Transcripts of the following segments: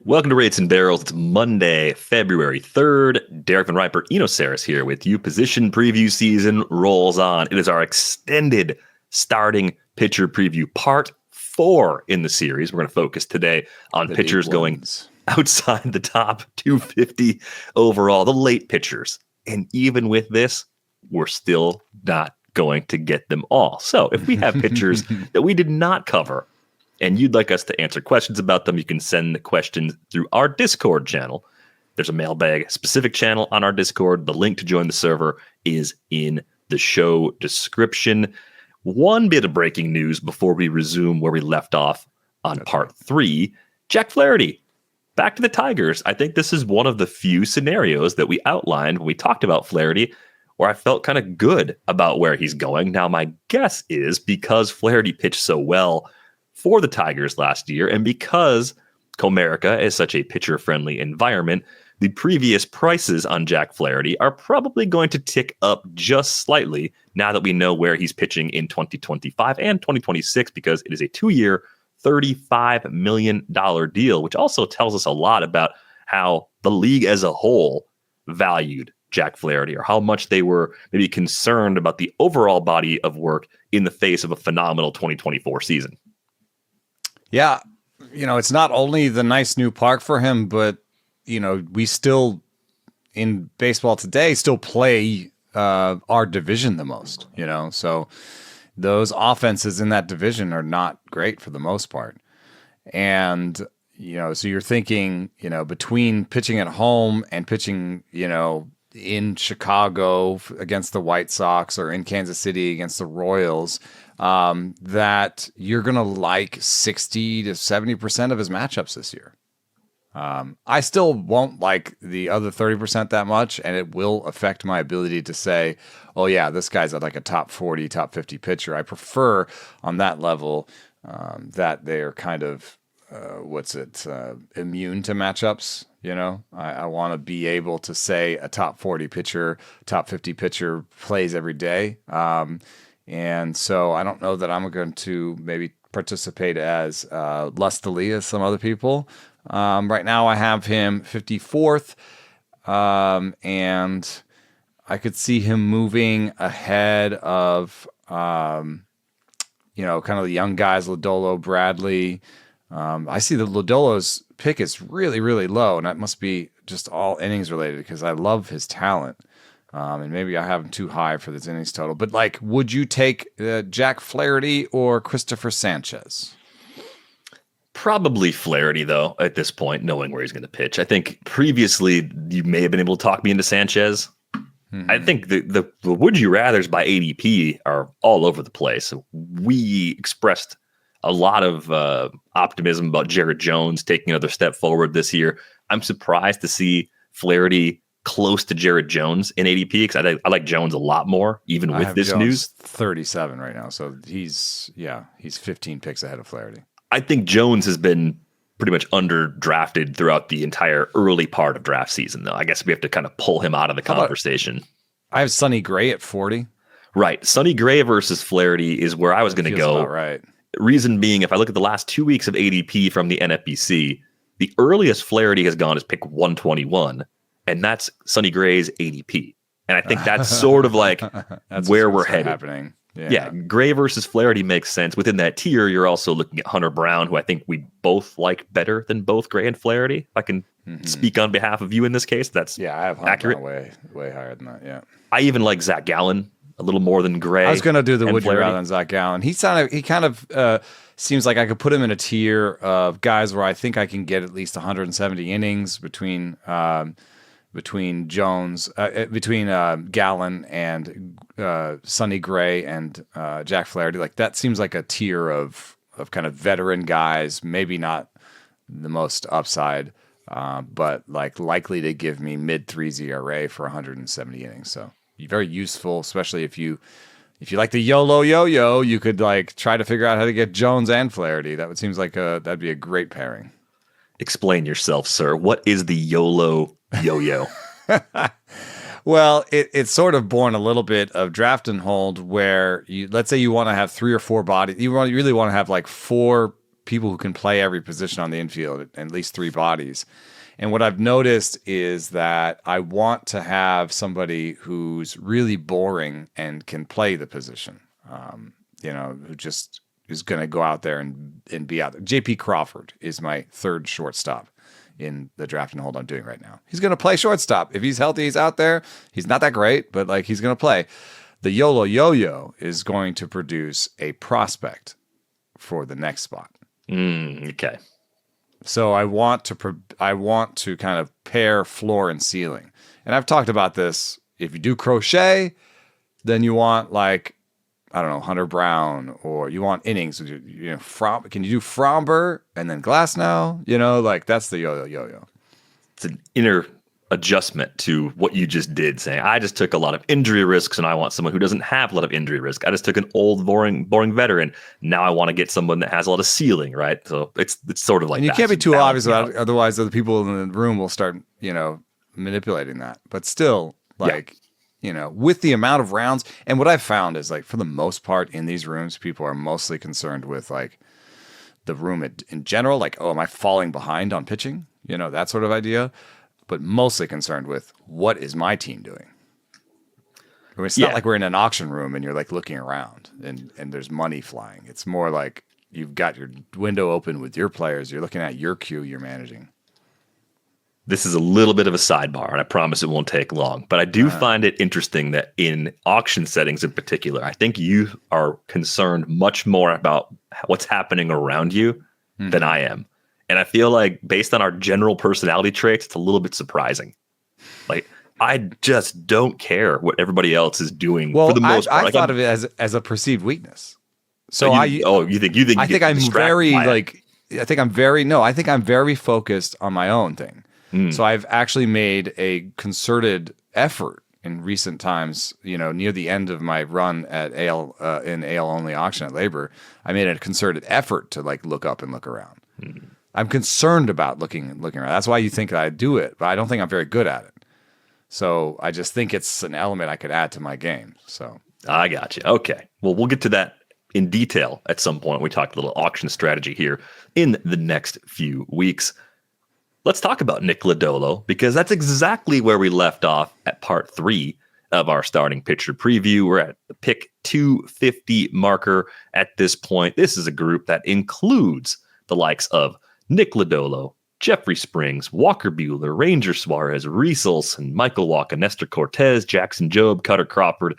Welcome to Rates and Barrels. It's Monday, February 3rd. Derek VanRiper, Eno Sarris here with you. Position preview season rolls on. It is our extended starting pitcher preview, part 4 in the series. We're going to focus today on pitchers going outside the top 250 overall, the late pitchers. And even with this, we're still not going to get them all. So if we have pitchers that we did not cover, and you'd like us to answer questions about them, you can send the questions through our Discord channel. There's a mailbag specific channel on our Discord. The link to join the server is in the show description. One bit of breaking news before we resume where we left off on part 3. Jack Flaherty, back to the Tigers. I think this is one of the few scenarios that we outlined when we talked about Flaherty where I felt kind of good about where he's going. Now, my guess is because Flaherty pitched so well for the Tigers last year, and because Comerica is such a pitcher-friendly environment, the previous prices on Jack Flaherty are probably going to tick up just slightly now that we know where he's pitching in 2025 and 2026, because it is a 2-year, $35 million deal, which also tells us a lot about how the league as a whole valued Jack Flaherty, or how much they were maybe concerned about the overall body of work in the face of a phenomenal 2024 season. Yeah, it's not only the nice new park for him, but, we still, in baseball today, still play our division the most, So those offenses in that division are not great for the most part. And, so you're thinking, between pitching at home and pitching, in Chicago against the White Sox or in Kansas City against the Royals, that you're going to like 60 to 70% of his matchups this year. I still won't like the other 30% that much, and it will affect my ability to say, oh yeah, this guy's like a top 40, top 50 pitcher. I prefer on that level that they're kind of, immune to matchups. I want to be able to say a top 40 pitcher, top 50 pitcher plays every day. And so I don't know that I'm going to maybe participate as lustily as some other people. Right now I have him 54th, and I could see him moving ahead of, kind of the young guys, Lodolo, Bradley. I see that Lodolo's pick is really, really low, and that must be just all innings related because I love his talent. And maybe I have him too high for this innings total. But, would you take Jack Flaherty or Christopher Sanchez? Probably Flaherty, though, at this point, knowing where he's going to pitch. I think previously you may have been able to talk me into Sanchez. Mm-hmm. I think the would you rathers by ADP are all over the place. We expressed a lot of optimism about Jared Jones taking another step forward this year. I'm surprised to see Flaherty close to Jared Jones in ADP, because I like Jones a lot more, even with this Jones news. 37 right now, so he's 15 picks ahead of Flaherty. I think Jones has been pretty much underdrafted throughout the entire early part of draft season, though. I guess we have to kind of pull him out of the conversation. I have Sonny Gray at 40. Right. Sonny Gray versus Flaherty is where I was going to go. Right. Reason being, if I look at the last 2 weeks of ADP from the NFBC, the earliest Flaherty has gone is pick 121, and that's Sonny Gray's ADP. And I think that's sort of like where we're headed. Happening. Yeah, Gray versus Flaherty makes sense. Within that tier, you're also looking at Hunter Brown, who I think we both like better than both Gray and Flaherty. If I can speak on behalf of you in this case, that's I have Hunter accurate. Brown way higher than that. Yeah, I even like Zach Gallen a little more than Gray. I was going to do the would you rather than Zach Gallen. He kind of seems like I could put him in a tier of guys where I think I can get at least 170 innings between Jones, between Gallen and Sonny Gray and Jack Flaherty. Like, that seems like a tier of kind of veteran guys, maybe not the most upside, but likely to give me mid-3s ERA for 170 innings. So very useful, especially if you like the Yolo Yo-Yo, you could try to figure out how to get Jones and Flaherty. That would seems like that'd be a great pairing. Explain yourself, sir. What is the Yolo Yo-Yo? Well, it's sort of born a little bit of draft and hold, where let's say you want to have 3 or 4 bodies. You really want to have 4 people who can play every position on the infield, at least 3 bodies. And what I've noticed is that I want to have somebody who's really boring and can play the position, who just is going to go out there and be out there. JP Crawford is my 3rd shortstop in the draft and hold I'm doing right now. He's going to play shortstop. If he's healthy, he's out there. He's not that great, but he's going to play. The Yolo Yo-Yo is going to produce a prospect for the next spot. Okay. So I want to kind of pair floor and ceiling. And I've talked about this. If you do crochet, then you want Hunter Brown, or you want innings. Can you do Fromber and then Glasnow? That's the Yo-Yo. It's an inner adjustment to what you just did, saying, I just took a lot of injury risks and I want someone who doesn't have a lot of injury risk. I just took an old, boring veteran. Now I want to get someone that has a lot of ceiling, right? So it's sort of like that. And you can't be too obvious about it, otherwise the people in the room will start, manipulating that. But still, with the amount of rounds, and what I've found is for the most part in these rooms, people are mostly concerned with the room in general, am I falling behind on pitching? That sort of idea. But mostly concerned with what is my team doing. It's not like we're in an auction room and you're looking around and there's money flying. It's more like you've got your window open with your players. You're looking at your queue you're managing. This is a little bit of a sidebar, and I promise it won't take long. But I do find it interesting that in auction settings in particular, I think you are concerned much more about what's happening around you than I am. And I feel like based on our general personality traits, it's a little bit surprising. I just don't care what everybody else is doing for the most part. I thought of it as a perceived weakness. So I think I'm very focused on my own thing. So I've actually made a concerted effort in recent times, near the end of my run at AL only auction at Labor, I made a concerted effort to look up and look around. I'm concerned about looking around. That's why you think that I do it, but I don't think I'm very good at it. So I just think it's an element I could add to my game. So I got you. Okay. Well, we'll get to that in detail at some point. We talked a little auction strategy here in the next few weeks. Let's talk about Nick Lodolo, because that's exactly where we left off at part 3 of our starting pitcher preview. We're at the pick 250 marker at this point. This is a group that includes the likes of Nick Lodolo, Jeffrey Springs, Walker Buehler, Ranger Suárez, Reese Olson, Michael Wacha, Nestor Cortes, Jackson Jobe, Kutter Crawford,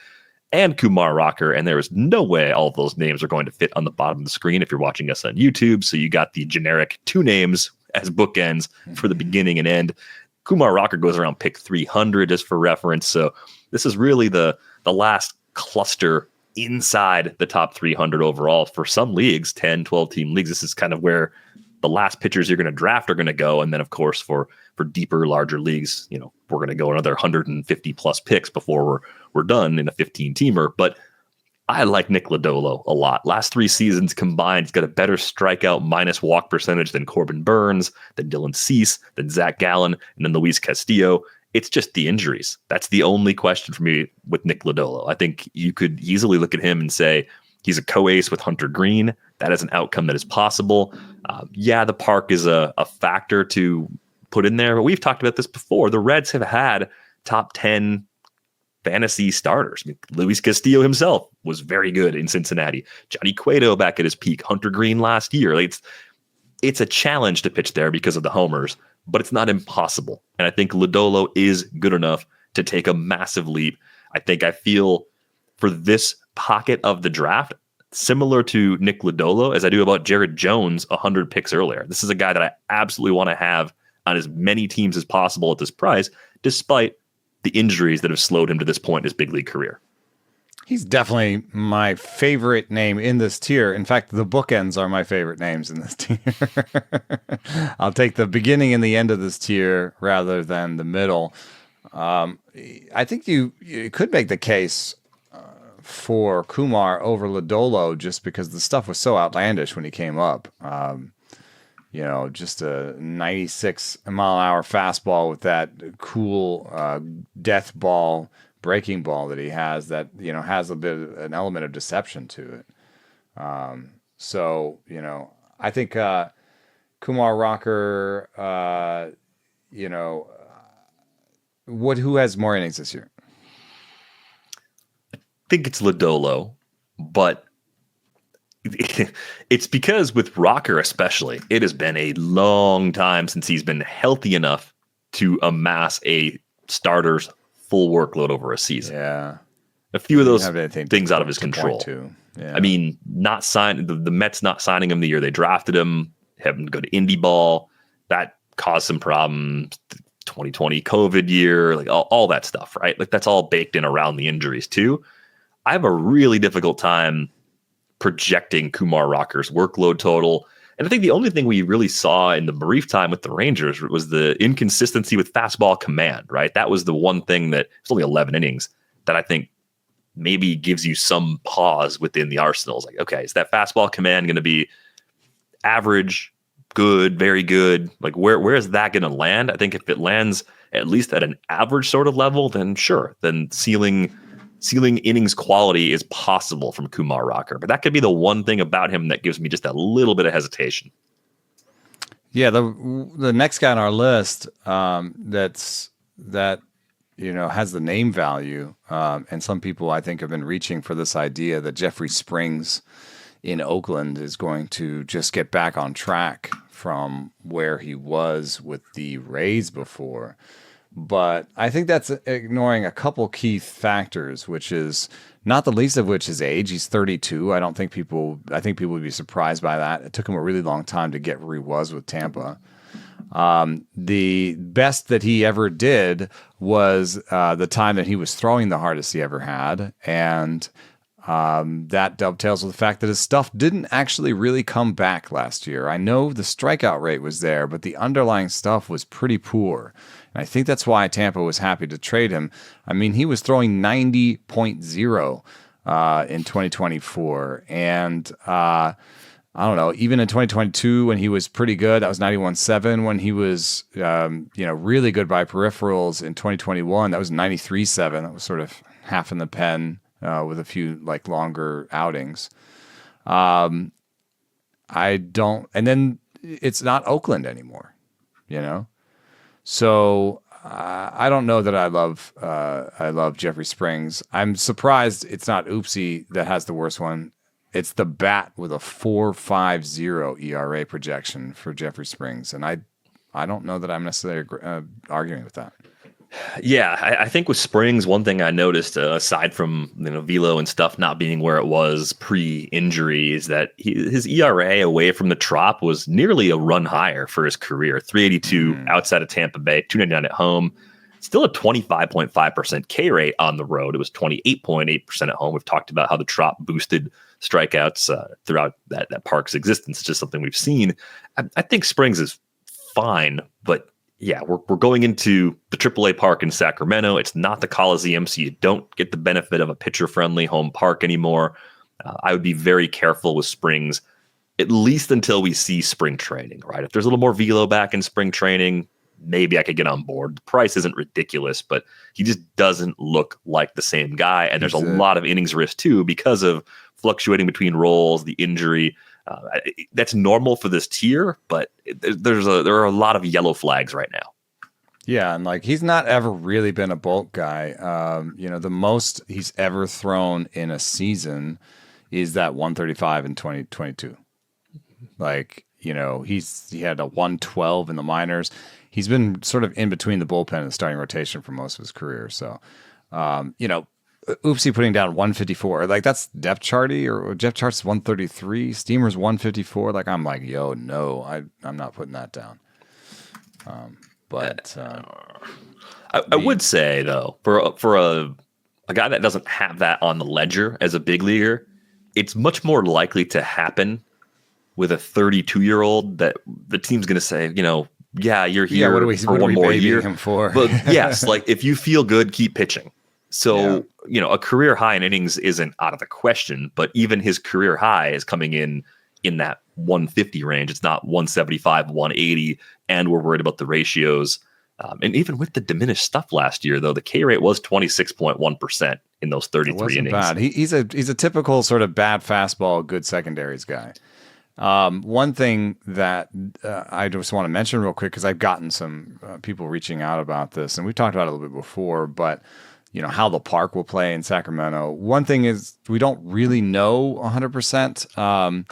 and Kumar Rocker. And there is no way all of those names are going to fit on the bottom of the screen if you're watching us on YouTube. So you got the generic 2 names as bookends for the beginning and end. Kumar Rocker goes around pick 300 just for reference. So this is really the last cluster inside the top 300 overall for some leagues, 10, 12 team leagues. This is kind of where the last pitchers you're going to draft are going to go. And then of course, for deeper, larger leagues, we're going to go another 150 plus picks before we're done in a 15 teamer. But I like Nick Lodolo a lot. Last 3 seasons combined, he's got a better strikeout minus walk percentage than Corbin Burns, than Dylan Cease, than Zach Gallen, and then Luis Castillo. It's just the injuries. That's the only question for me with Nick Lodolo. I think you could easily look at him and say he's a co-ace with Hunter Green. That is an outcome that is possible. The park is a factor to put in there, but we've talked about this before. The Reds have had top 10 fantasy starters. Luis Castillo himself was very good in Cincinnati. Johnny Cueto back at his peak. Hunter Green last year. It's a challenge to pitch there because of the homers, but it's not impossible. And I think Lodolo is good enough to take a massive leap. I feel for this pocket of the draft, similar to Nick Lodolo as I do about Jared Jones 100 picks earlier. This is a guy that I absolutely want to have on as many teams as possible at this price, despite the injuries that have slowed him to this point in his big league career. He's definitely my favorite name in this tier. In fact, the bookends are my favorite names in this tier. I'll take the beginning and the end of this tier rather than the middle. I think you could make the case for Kumar over Lodolo just because the stuff was so outlandish when he came up. Just a 96-mile-an-hour fastball with that cool death ball, breaking ball that he has that, has an element of deception to it. I think Kumar Rocker, who has more innings this year? I think it's Lodolo, but it's because with Rocker especially, it has been a long time since he's been healthy enough to amass a starter's full workload over a season. Yeah. A few of those things out of his control. Yeah. I mean, not sign the Mets not signing him the year they drafted him, having to go to indie ball, that caused some problems. 2020 COVID year, like all that stuff, right? Like that's all baked in around the injuries too. I have a really difficult time projecting Kumar Rocker's workload total. And I think the only thing we really saw in the brief time with the Rangers was the inconsistency with fastball command, right? That was the one thing that it's only 11 innings that I think maybe gives you some pause within the arsenals. Like, okay, is that fastball command going to be average, good, very good? Like where is that going to land? I think if it lands at least at an average sort of level, then sure, then ceiling innings quality is possible from Kumar Rocker. But that could be the one thing about him that gives me just a little bit of hesitation. Yeah, the next guy on our list has the name value, and some people I think have been reaching for this idea that Jeffrey Springs in Oakland is going to just get back on track from where he was with the Rays before. But I think that's ignoring a couple key factors, which is not the least of which is age. He's 32. I think people would be surprised by that. It took him a really long time to get where he was with Tampa. The best that he ever did was the time that he was throwing the hardest he ever had. And that dovetails with the fact that his stuff didn't actually really come back last year. I know the strikeout rate was there, but the underlying stuff was pretty poor. And I think that's why Tampa was happy to trade him. I mean, he was throwing 90.0 in 2024. And I don't know, even in 2022 when he was pretty good, that was 91.7. When he was really good by peripherals in 2021, that was 93.7. That was sort of half in the pen with a few like longer outings. And then it's not Oakland anymore, So I don't know that I love Jeffrey Springs. I'm surprised it's not Oopsie that has the worst one. It's the bat with a 4.50 ERA projection for Jeffrey Springs, and I don't know that I'm necessarily arguing with that. Yeah, I think with Springs, one thing I noticed, aside from velo and stuff not being where it was pre-injury, is that his ERA away from the Trop was nearly a run higher for his career. 3.82 outside of Tampa Bay, 2.99 at home. Still a 25.5% K rate on the road. It was 28.8% at home. We've talked about how the Trop boosted strikeouts throughout that park's existence. It's just something we've seen. I think Springs is fine, but yeah, we're going into the AAA park in Sacramento. It's not the Coliseum, so you don't get the benefit of a pitcher-friendly home park anymore. I would be very careful with Springs, at least until we see spring training, right? If there's a little more velo back in spring training, maybe I could get on board. The price isn't ridiculous, but he just doesn't look like the same guy. And there's a lot of innings risk too because of fluctuating between roles, the injury. That's normal for this tier, but there are a lot of yellow flags right now. Yeah, and like he's not ever really been a bulk guy. The most he's ever thrown in a season is that 135 in 2022. Like, he had a 112 in the minors. He's been sort of in between the bullpen and the starting rotation for most of his career. So, Oopsie putting down 154, like that's depth charty, or depth chart's 133, Steamer's 154. Like I'm like, yo, no, I'm not putting that down. I would say though, for a guy that doesn't have that on the ledger as a big leaguer, it's much more likely to happen with a 32-year-old that the team's going to say, yeah, you're here for one more year. Him for? But yes, like if you feel good, keep pitching. So, a career high in innings isn't out of the question, but even his career high is coming in that 150 range. It's not 175, 180, and we're worried about the ratios. And even with the diminished stuff last year, though, the K rate was 26.1% in those 33 innings. Bad. He's a typical sort of bad fastball, good secondaries guy. One thing that I just want to mention real quick, because I've gotten some people reaching out about this, and we talked about it a little bit before, but how the park will play in Sacramento. One thing is we don't really know 100%.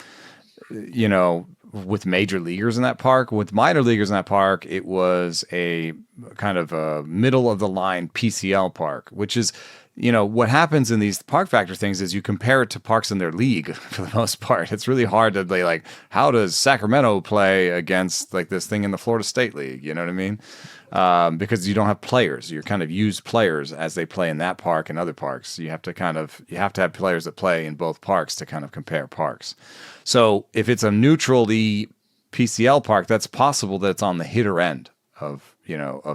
With major leaguers in that park. With minor leaguers in that park, it was a kind of a middle of the line PCL park, which is, what happens in these park factor things is you compare it to parks in their league for the most part. It's really hard to be like, how does Sacramento play against like this thing in the Florida State League? You know what I mean? Because you don't have players. You're kind of used players as they play in that park and other parks. You have to have players that play in both parks to kind of compare parks. So if it's a neutrally PCL park, that's possible that it's on the hitter end of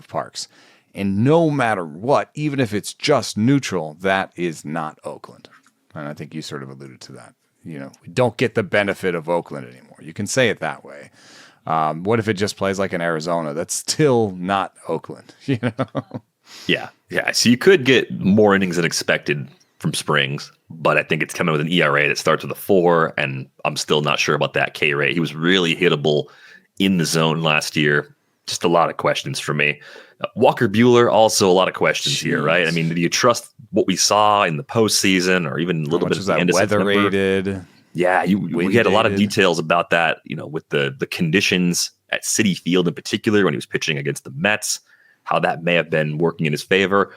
parks. And no matter what, even if it's just neutral, that is not Oakland. And I think you sort of alluded to that. We don't get the benefit of Oakland anymore. You can say it that way. What if it just plays like in Arizona? That's still not Oakland, Yeah. So you could get more innings than expected from Springs, but I think it's coming with an ERA that starts with a 4, and I'm still not sure about that K rate. He was really hittable in the zone last year. Just a lot of questions for me. Walker Buehler, also a lot of questions here, right? I mean, do you trust what we saw in the postseason, or even a little bit of the end of weather September? Rated? Yeah, we had a lot of details about that, with the conditions at Citi Field in particular when he was pitching against the Mets, how that may have been working in his favor.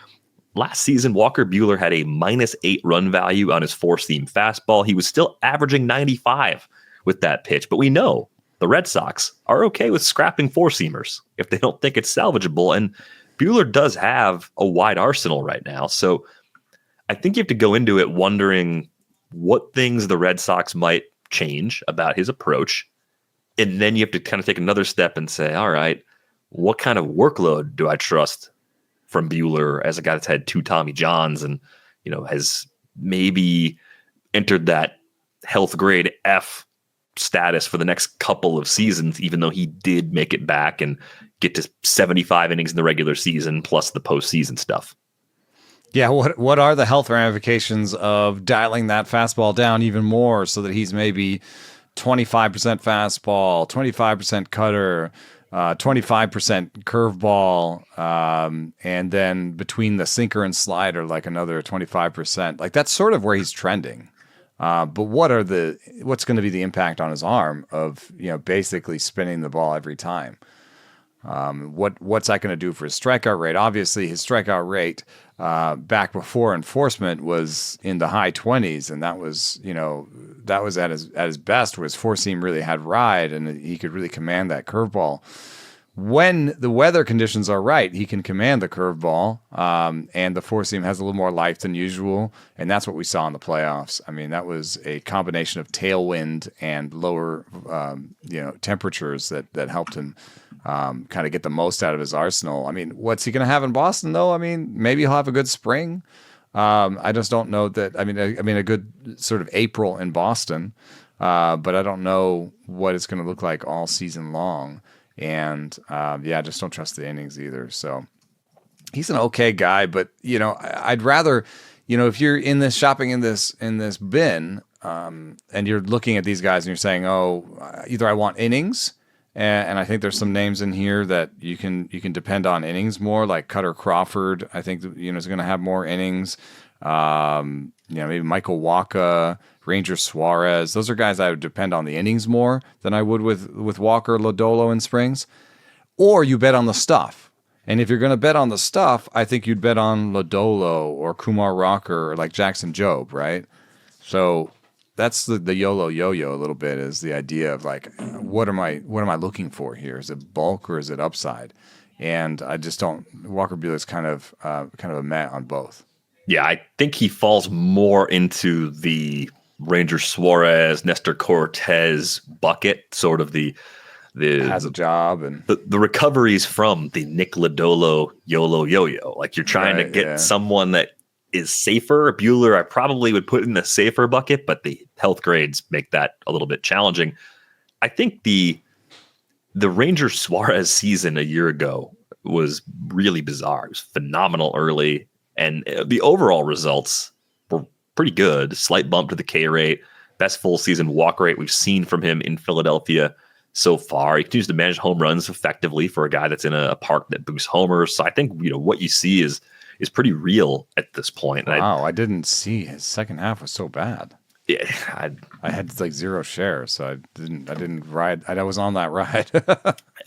Last season, Walker Buehler had a -8 run value on his four-seam fastball. He was still averaging 95 with that pitch, but we know the Red Sox are okay with scrapping four-seamers if they don't think it's salvageable, and Buehler does have a wide arsenal right now. So I think you have to go into it wondering what things the Red Sox might change about his approach. And then you have to kind of take another step and say, all right, what kind of workload do I trust from Buehler as a guy that's had 2 Tommy Johns and, has maybe entered that health grade F status for the next couple of seasons, even though he did make it back and get to 75 innings in the regular season plus the postseason stuff. Yeah, what are the health ramifications of dialing that fastball down even more so that he's maybe 25% fastball, 25% cutter, 25% curveball, and then between the sinker and slider, like another 25%. Like that's sort of where he's trending. But what's going to be the impact on his arm of basically spinning the ball every time? What's that going to do for his strikeout rate? Obviously, his strikeout rate back before enforcement was in the high 20s, and that was at his best, where his four seam really had ride, and he could really command that curveball. When the weather conditions are right, he can command the curveball, and the four seam has a little more life than usual, and that's what we saw in the playoffs. I mean, that was a combination of tailwind and lower, temperatures that helped him kind of get the most out of his arsenal. I mean, what's he going to have in Boston, though? I mean, maybe he'll have a good spring. I just don't know that. I mean, a good sort of April in Boston, but I don't know what it's going to look like all season long. And I just don't trust the innings either. So he's an okay guy, but I'd rather, if you're in this shopping in this bin, and you're looking at these guys and you're saying, either I want innings, and I think there's some names in here that you can depend on innings more, like Kutter Crawford. I think is going to have more innings. Maybe Michael Wacha, Ranger Suárez. Those are guys I would depend on the innings more than I would with Walker, Lodolo, and Springs. Or you bet on the stuff. And if you're going to bet on the stuff, I think you'd bet on Lodolo or Kumar Rocker or like Jackson Jobe, right? So that's the Yolo Yo-Yo a little bit, is the idea of like, what am I looking for here? Is it bulk or is it upside? And I just don't. Walker Buehler's kind of a meh on both. Yeah, I think he falls more into the Ranger Suárez, Nestor Cortes bucket, sort of the has a job, and the recoveries from the Nick Lodolo Yolo Yo-Yo. Like you're trying to get someone that is safer. Buehler, I probably would put in the safer bucket, but the health grades make that a little bit challenging. I think the Ranger Suárez season a year ago was really bizarre. It was phenomenal early, and the overall results were pretty good. Slight bump to the K rate, best full season walk rate we've seen from him in Philadelphia so far. He continues to manage home runs effectively for a guy that's in a park that boosts homers. So I think what you see is pretty real at this point. Wow, I didn't see his second half was so bad. Yeah, I had like 0 shares, so I didn't ride. I was on that ride.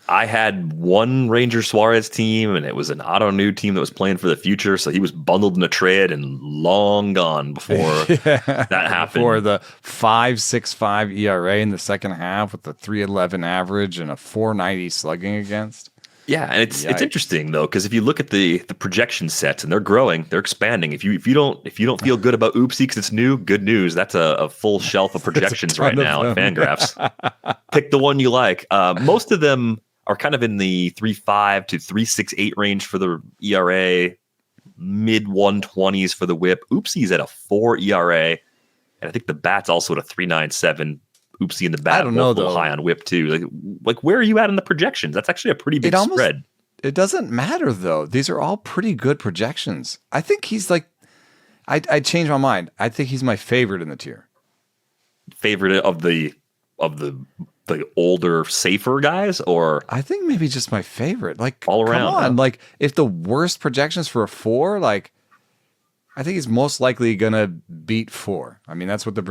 I had one Ranger Suárez team, and it was an auto new team that was playing for the future. So he was bundled in a trade and long gone before that happened. For the 5.65 ERA in the second half with the 3.11 average and a 4.90 slugging against. Yeah, and it's interesting though, because if you look at the projection sets, and they're growing, they're expanding. If you don't feel good about Oopsie because it's new, good news. That's a full shelf of projections right now at FanGraphs. Pick the one you like. Most of them are kind of in the 3.5 to 3.68 range for the ERA, mid 120s for the WHIP. Oopsie's at a 4 ERA, and I think the bat's also at a 3.97. Oopsie in the bat. I don't know, though. High on WHIP too. Like where are you at in the projections? That's actually a pretty big spread. It doesn't matter though. These are all pretty good projections. I think he's like, I changed my mind. I think he's my favorite in the tier. Favorite of the older, safer guys, or I think maybe just my favorite. Like all around. Come on, like if the worst projections for a 4, like I think he's most likely gonna beat 4. I mean, that's what the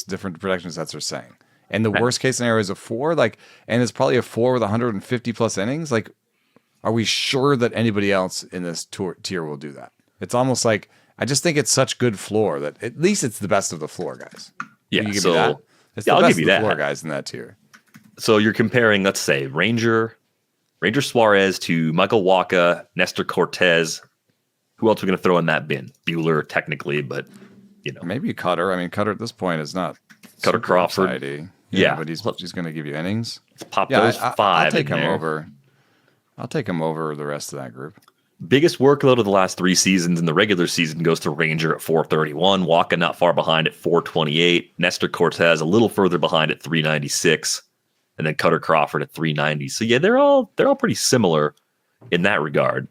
different projection sets are saying. And the worst case scenario is a 4, like, and it's probably a 4 with 150 plus innings. Like, are we sure that anybody else in this tier will do that? It's almost like I just think it's such good floor that at least it's the best of the floor guys. Yeah, you give me that? It's the I'll best give you of the that. floor guys in that tier. So you're comparing, let's say, Ranger Suárez to Michael Wacha, Nestor Cortes. Who else are we going to throw in that bin? Buehler, technically, but maybe Kutter. I mean, Kutter at this point is not Cutter Crawford. Upside-y. Yeah, but he's going to give you innings. Let's pop those 5. I'll take in him there. over. I'll take him over the rest of that group. Biggest workload of the last 3 seasons in the regular season goes to Ranger at 431. Wacha not far behind at 428. Nestor Cortes a little further behind at 396, and then Cutter Crawford at 390. So yeah, they're all pretty similar in that regard.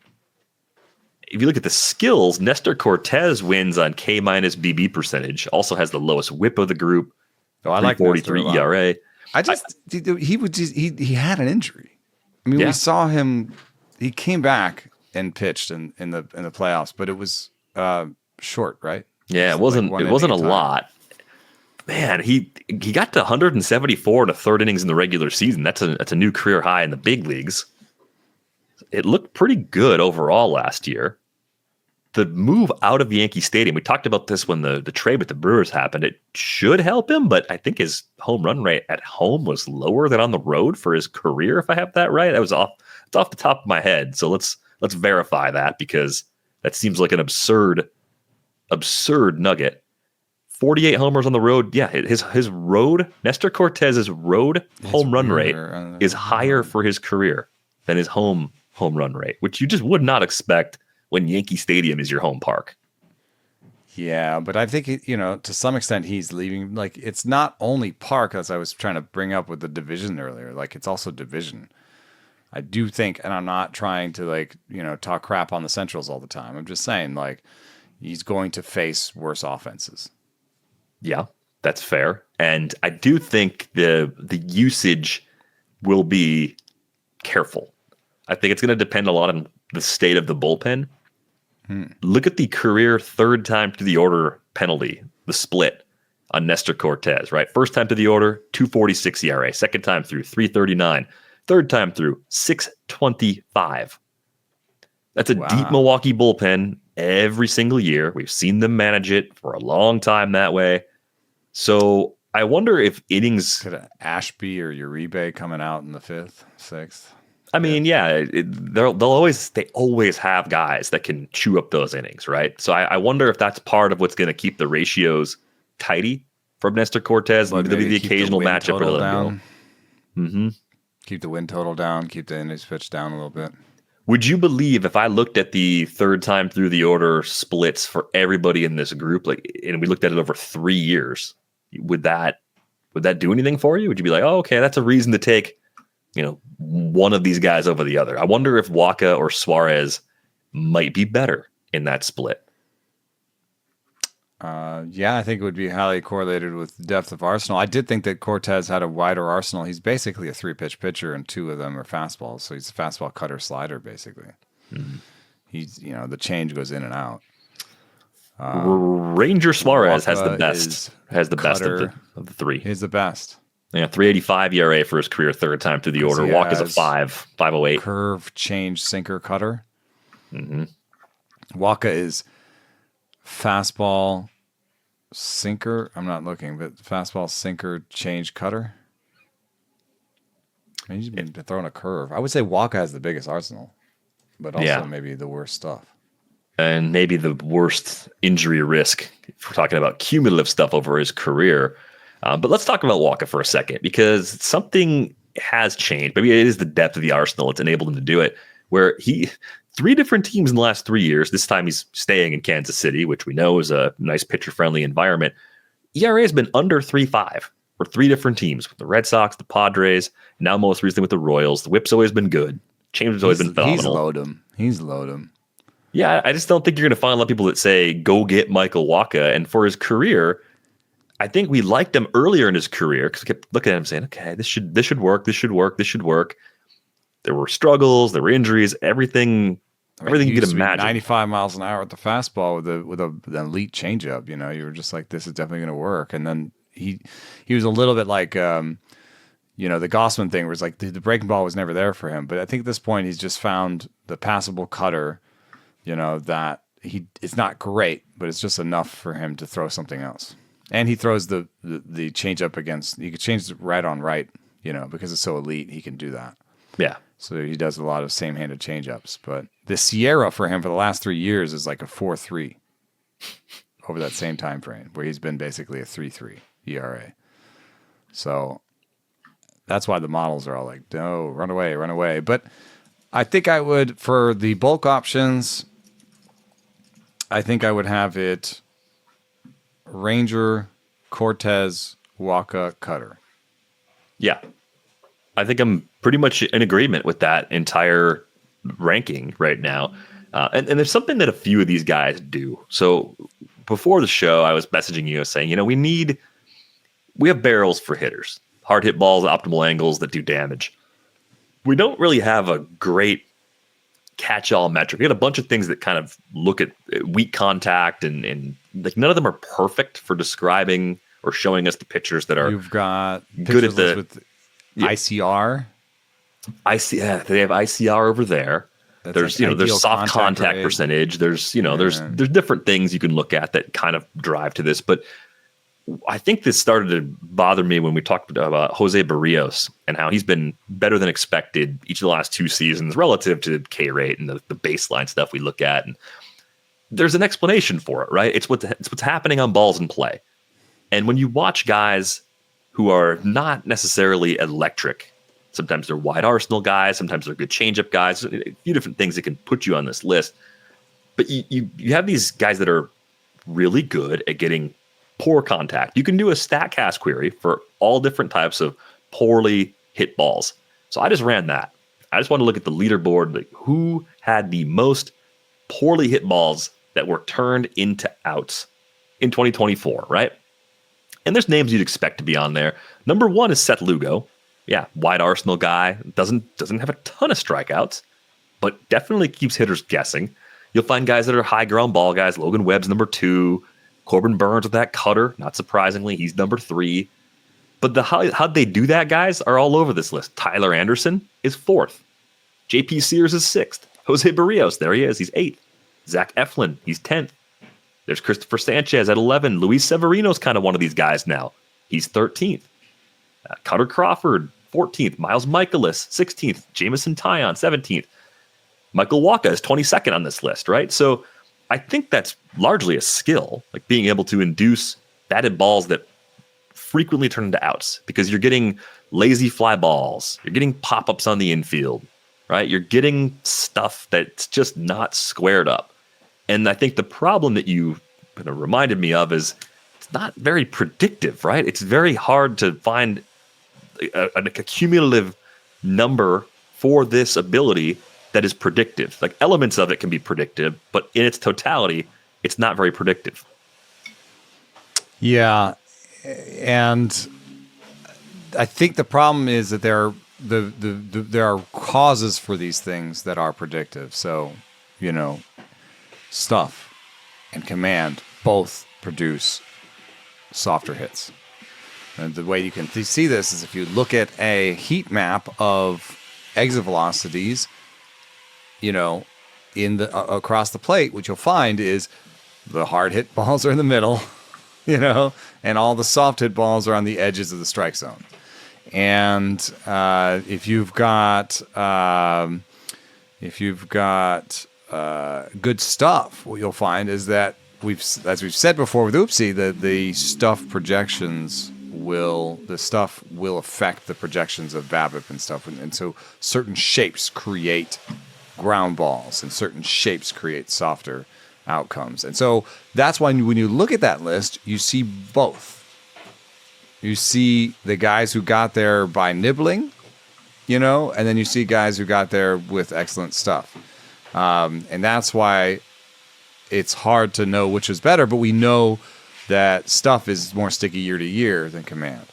If you look at the skills, Nestor Cortes wins on K- BB percentage. Also has the lowest WHIP of the group. Oh, I like 43 ERA. He had an injury. I mean, we saw him. He came back and pitched in the playoffs, but it was short, right? Yeah, it wasn't a lot. Man, he got to 174 in the third innings in the regular season. That's a new career high in the big leagues. It looked pretty good overall last year. The move out of Yankee Stadium, we talked about this when the trade with the Brewers happened. It should help him, but I think his home run rate at home was lower than on the road for his career, if I have that right. It's off the top of my head. So let's verify that, because that seems like an absurd nugget. 48 homers on the road. Yeah, his road, Nestor Cortez's road home run rate is higher for his career than his home run rate, which you just would not expect when Yankee Stadium is your home park. Yeah, but I think, to some extent he's leaving. Like, it's not only park, as I was trying to bring up with the division earlier. Like, it's also division. I do think, and I'm not trying to talk crap on the Centrals all the time. I'm just saying, like, he's going to face worse offenses. Yeah, that's fair. And I do think the usage will be careful. I think it's going to depend a lot on the state of the bullpen. Look at the career third time to the order penalty, the split on Nestor Cortes, right? First time to the order, 2.46 ERA. Second time through, 3.39. Third time through, 6.25. That's a deep Milwaukee bullpen every single year. We've seen them manage it for a long time that way. So I wonder if innings... Could Ashby or Uribe coming out in the 5th, 6th? I mean, they always have guys that can chew up those innings, right? So I wonder if that's part of what's going to keep the ratios tidy from Nestor Cortes. There'll be the occasional matchup where they'll go. Mm-hmm. Keep the win total down. Keep the innings pitch down a little bit. Would you believe if I looked at the third time through the order splits for everybody in this group, and we looked at it over 3 years, would that do anything for you? Would you be like, oh, okay, that's a reason to take one of these guys over the other? I wonder if Wacha or Suárez might be better in that split. Yeah, I think it would be highly correlated with depth of arsenal. I did think that Cortes had a wider arsenal. He's basically a 3-pitch pitcher, and 2 of them are fastballs. So he's a fastball, cutter, slider, basically. Mm-hmm. He's, the change goes in and out. Ranger Suárez Wacha has the best. Has the best of the 3. He's the best. Yeah, 3.85 ERA for his career, third time through the order. Walk is a 5.08. Curve, change, sinker, cutter. Mm-hmm. Wacha is fastball, sinker. I'm not looking, but fastball, sinker, change, cutter. I mean, he's been throwing a curve. I would say Wacha has the biggest arsenal, but also maybe the worst stuff. And maybe the worst injury risk if we're talking about cumulative stuff over his career. But let's talk about Wacha for a second, because something has changed. Maybe it is the depth of the arsenal that's enabled him to do it, where 3 different teams in the last 3 years. This time he's staying in Kansas City, which we know is a nice pitcher-friendly environment. ERA has been under 3.5 for 3 different teams, with the Red Sox, the Padres, and now most recently with the Royals. The whip's always been good. Change has always been phenomenal. He's load him. Yeah, I just don't think you're going to find a lot of people that say, go get Michael Wacha. And for his career, I think we liked him earlier in his career because we kept looking at him saying, okay, this should work. There were struggles, there were injuries, everything you could imagine. 95 miles an hour at the fastball with an elite changeup. You were just like, this is definitely going to work. And then he was a little bit like, the Gossman thing, where it's like the breaking ball was never there for him. But I think at this point he's just found the passable cutter. That it's not great, but it's just enough for him to throw something else. And he throws the changeup against. He could change it right on right, because it's so elite. He can do that. Yeah. So he does a lot of same-handed changeups. But the Sierra for him for the last 3 years is like a 4.3 over that same time frame, where he's been basically a 3.3 ERA. So that's why the models are all like, no, run away. But I think I would, for the bulk options, I think I would have it Ranger, Cortes, Wacha, Cutter. Yeah. I think I'm pretty much in agreement with that entire ranking right now. And there's something that a few of these guys do. So before the show, I was messaging you saying, we have barrels for hitters, hard hit balls, optimal angles that do damage. We don't really have a great catch-all metric. We got a bunch of things that kind of look at weak contact and like none of them are perfect for describing or showing us the pitchers that are. You've got good at the with ICR. They have ICR over there. That's there's like there's soft contact rate. percentage. There's there's different things you can look at that kind of drive to this, but I think this started to bother me when we talked about Jose Barrios and how he's been better than expected each of the last 2 seasons relative to K rate and the baseline stuff we look at. And there's an explanation for it, right? It's what's happening on balls in play. And when you watch guys who are not necessarily electric, sometimes they're wide arsenal guys, sometimes they're good changeup guys, a few different things that can put you on this list. But you have these guys that are really good at getting poor contact. You can do a StatCast query for all different types of poorly hit balls. So I just ran that. I just want to look at the leaderboard, like who had the most poorly hit balls that were turned into outs in 2024, right? And there's names you'd expect to be on there. Number 1 is Seth Lugo. Yeah, wide arsenal guy. Doesn't have a ton of strikeouts, but definitely keeps hitters guessing. You'll find guys that are high ground ball guys. Logan Webb's number 2. Corbin Burns with that cutter, not surprisingly, he's number 3. But how'd they do that, guys, are all over this list. Tyler Anderson is 4th. JP Sears is 6th. Jose Barrios, there he is, he's 8th. Zach Eflin, he's 10th. There's Christopher Sanchez at 11. Luis Severino's kind of one of these guys now. He's 13th. Kutter Crawford, 14th. Miles Michaelis, 16th. Jamison Tyon, 17th. Michael Wacha is 22nd on this list, right? So I think that's largely a skill, like being able to induce batted balls that frequently turn into outs because you're getting lazy fly balls. You're getting pop-ups on the infield, right? You're getting stuff that's just not squared up. And I think the problem that you kind of reminded me of is it's not very predictive, right? It's very hard to find a cumulative number for this ability that is predictive. Like elements of it can be predictive, but in its totality, it's not very predictive. Yeah, and I think the problem is that there are causes for these things that are predictive. So, Stuff and Command both produce softer hits. And the way you can see this is if you look at a heat map of exit velocities, across the plate, what you'll find is the hard hit balls are in the middle, and all the soft hit balls are on the edges of the strike zone. And if you've got good stuff, what you'll find is that as we've said before with Oopsie, that the stuff will affect the projections of BABIP and stuff, and so certain shapes create ground balls and certain shapes create softer outcomes. And so that's why when you look at that list, you see both. You see the guys who got there by nibbling, and then you see guys who got there with excellent stuff. And that's why it's hard to know which is better, but we know that stuff is more sticky year to year than Command.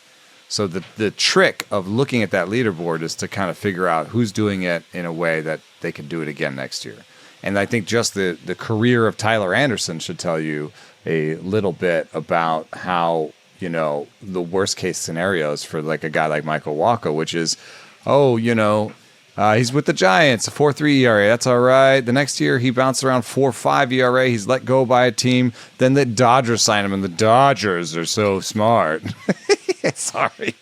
So the trick of looking at that leaderboard is to kind of figure out who's doing it in a way that they can do it again next year. And I think just the career of Tyler Anderson should tell you a little bit about how, the worst case scenarios for like a guy like Michael Wacha, which is, he's with the Giants, a 4.3 ERA. That's all right. The next year, he bounced around 4.5 ERA. He's let go by a team. Then the Dodgers sign him, and the Dodgers are so smart. Sorry.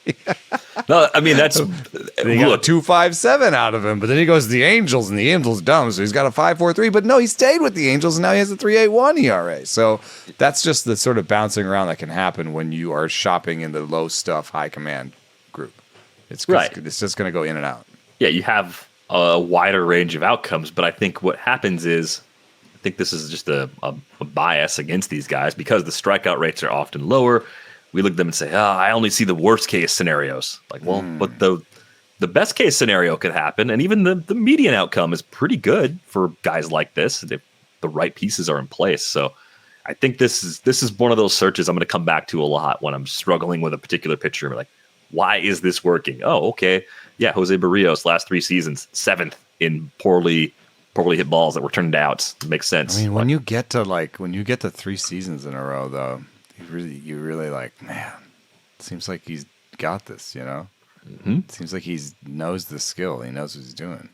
No, I mean, that's... They got a 2.57 out of him, but then he goes to the Angels, and the Angels dumb, so he's got a 5.43. But no, he stayed with the Angels, and now he has a 3.81 ERA. So that's just the sort of bouncing around that can happen when you are shopping in the low stuff, high command group. It's just going to go in and out. Yeah, you have a wider range of outcomes, but I think what happens is, I think this is just a bias against these guys because the strikeout rates are often lower. We look at them and say, I only see the worst case scenarios. Like, well, but the best case scenario could happen, and even the median outcome is pretty good for guys like this if the right pieces are in place. So I think this is one of those searches I'm going to come back to a lot when I'm struggling with a particular pitcher. Like, why is this working? Oh, okay. Yeah, Jose Barrios, last 3 seasons, 7th in poorly hit balls that were turned out. It makes sense. I mean, when you get to 3 seasons in a row, though, you really like, man, it seems like he's got this, Mm-hmm. It seems like he knows the skill. He knows what he's doing.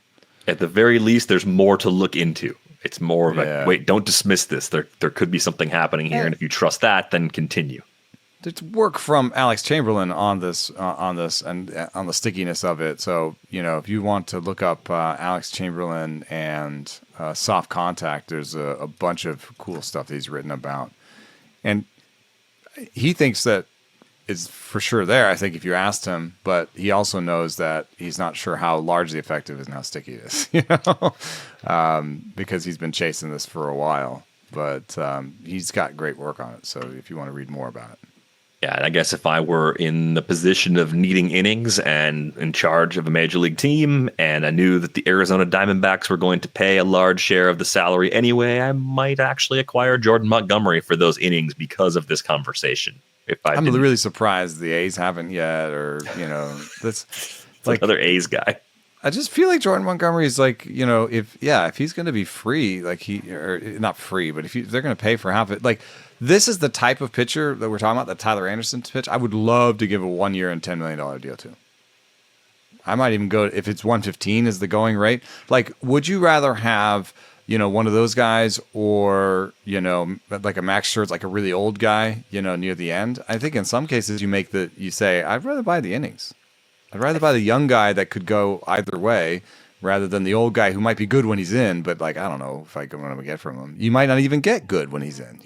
At the very least, there's more to look into. It's more of a, wait, don't dismiss this. There could be something happening here, and if you trust that, then continue. There's work from Alex Chamberlain on this and on the stickiness of it. So, if you want to look up Alex Chamberlain and soft contact, there's a bunch of cool stuff that he's written about. And he thinks that it's for sure there, I think, if you asked him, but he also knows that he's not sure how largely effective is and how sticky it is, because he's been chasing this for a while. But he's got great work on it. So if you want to read more about it. Yeah, and I guess if I were in the position of needing innings and in charge of a major league team, and I knew that the Arizona Diamondbacks were going to pay a large share of the salary anyway, I might actually acquire Jordan Montgomery for those innings because of this conversation. I'm really surprised the A's haven't yet, or that's like another A's guy. I just feel like Jordan Montgomery is like, if he's going to be free, like or not free, but if they're going to pay for half it, like. This is the type of pitcher that we're talking about, that Tyler Anderson pitch. I would love to give a 1 year and $10 million deal to. I might even go, if it's 115 is the going rate. Like, would you rather have, one of those guys or, like a Max Scherzer, like a really old guy, near the end? I think in some cases you say, I'd rather buy the innings. I'd rather buy the young guy that could go either way rather than the old guy who might be good when he's in, but like, I don't know if I can want to get from him. You might not even get good when he's in,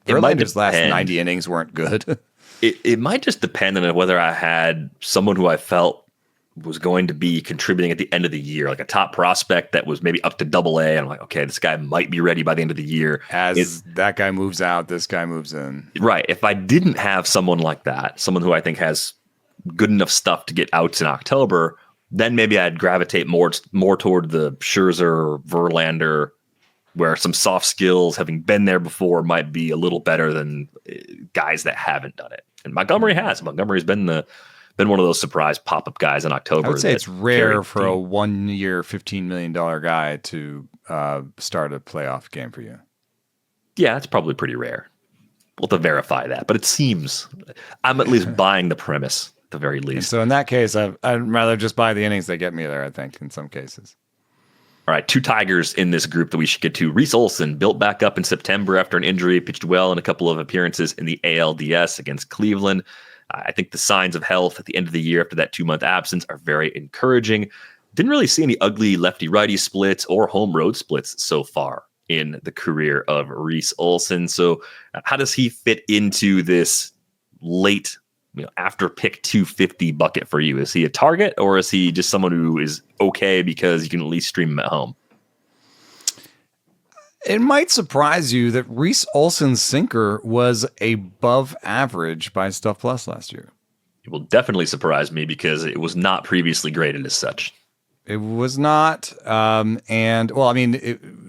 Verlander's last 90 innings weren't good. It might just depend on whether I had someone who I felt was going to be contributing at the end of the year, like a top prospect that was maybe up to AA. And I'm like, okay, this guy might be ready by the end of the year. That guy moves out, this guy moves in. Right. If I didn't have someone like that, someone who I think has good enough stuff to get outs in October, then maybe I'd gravitate more toward the Scherzer, Verlander, where some soft skills, having been there before, might be a little better than guys that haven't done it. And Montgomery has. Montgomery's been one of those surprise pop-up guys in October. I would say it's rare for a 1 year, $15 million guy to start a playoff game for you. Yeah, it's probably pretty rare. We'll have to verify that, but it seems I'm at least buying the premise at the very least. And so in that case, I'd rather just buy the innings that get me there, I think, in some cases. All right, two Tigers in this group that we should get to. Reese Olson built back up in September after an injury, pitched well in a couple of appearances in the ALDS against Cleveland. I think the signs of health at the end of the year after that 2-month absence are very encouraging. Didn't really see any ugly lefty-righty splits or home road splits so far in the career of Reese Olson. So how does he fit into this late, after pick 250 bucket for you? Is he a target, or is he just someone who is okay because you can at least stream him at home? It might surprise you that Reese Olson's sinker was above average by Stuff Plus last year. It will definitely surprise me because it was not previously graded as such. It was not. The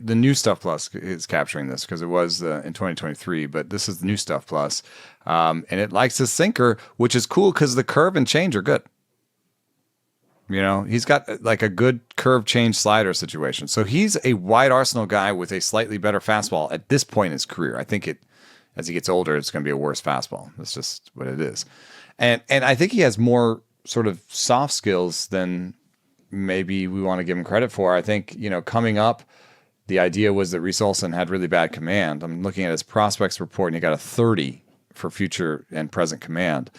new Stuff Plus is capturing this because it was in 2023, but this is the new Stuff Plus. And it likes his sinker, which is cool because the curve and change are good. He's got like a good curve change slider situation. So he's a wide arsenal guy with a slightly better fastball at this point in his career. I think as he gets older, it's going to be a worse fastball. That's just what it is. And I think he has more sort of soft skills than maybe we want to give him credit for. I think, coming up, the idea was that Reese Olson had really bad command. I'm looking at his prospects report, and he got a 30 for future and present command.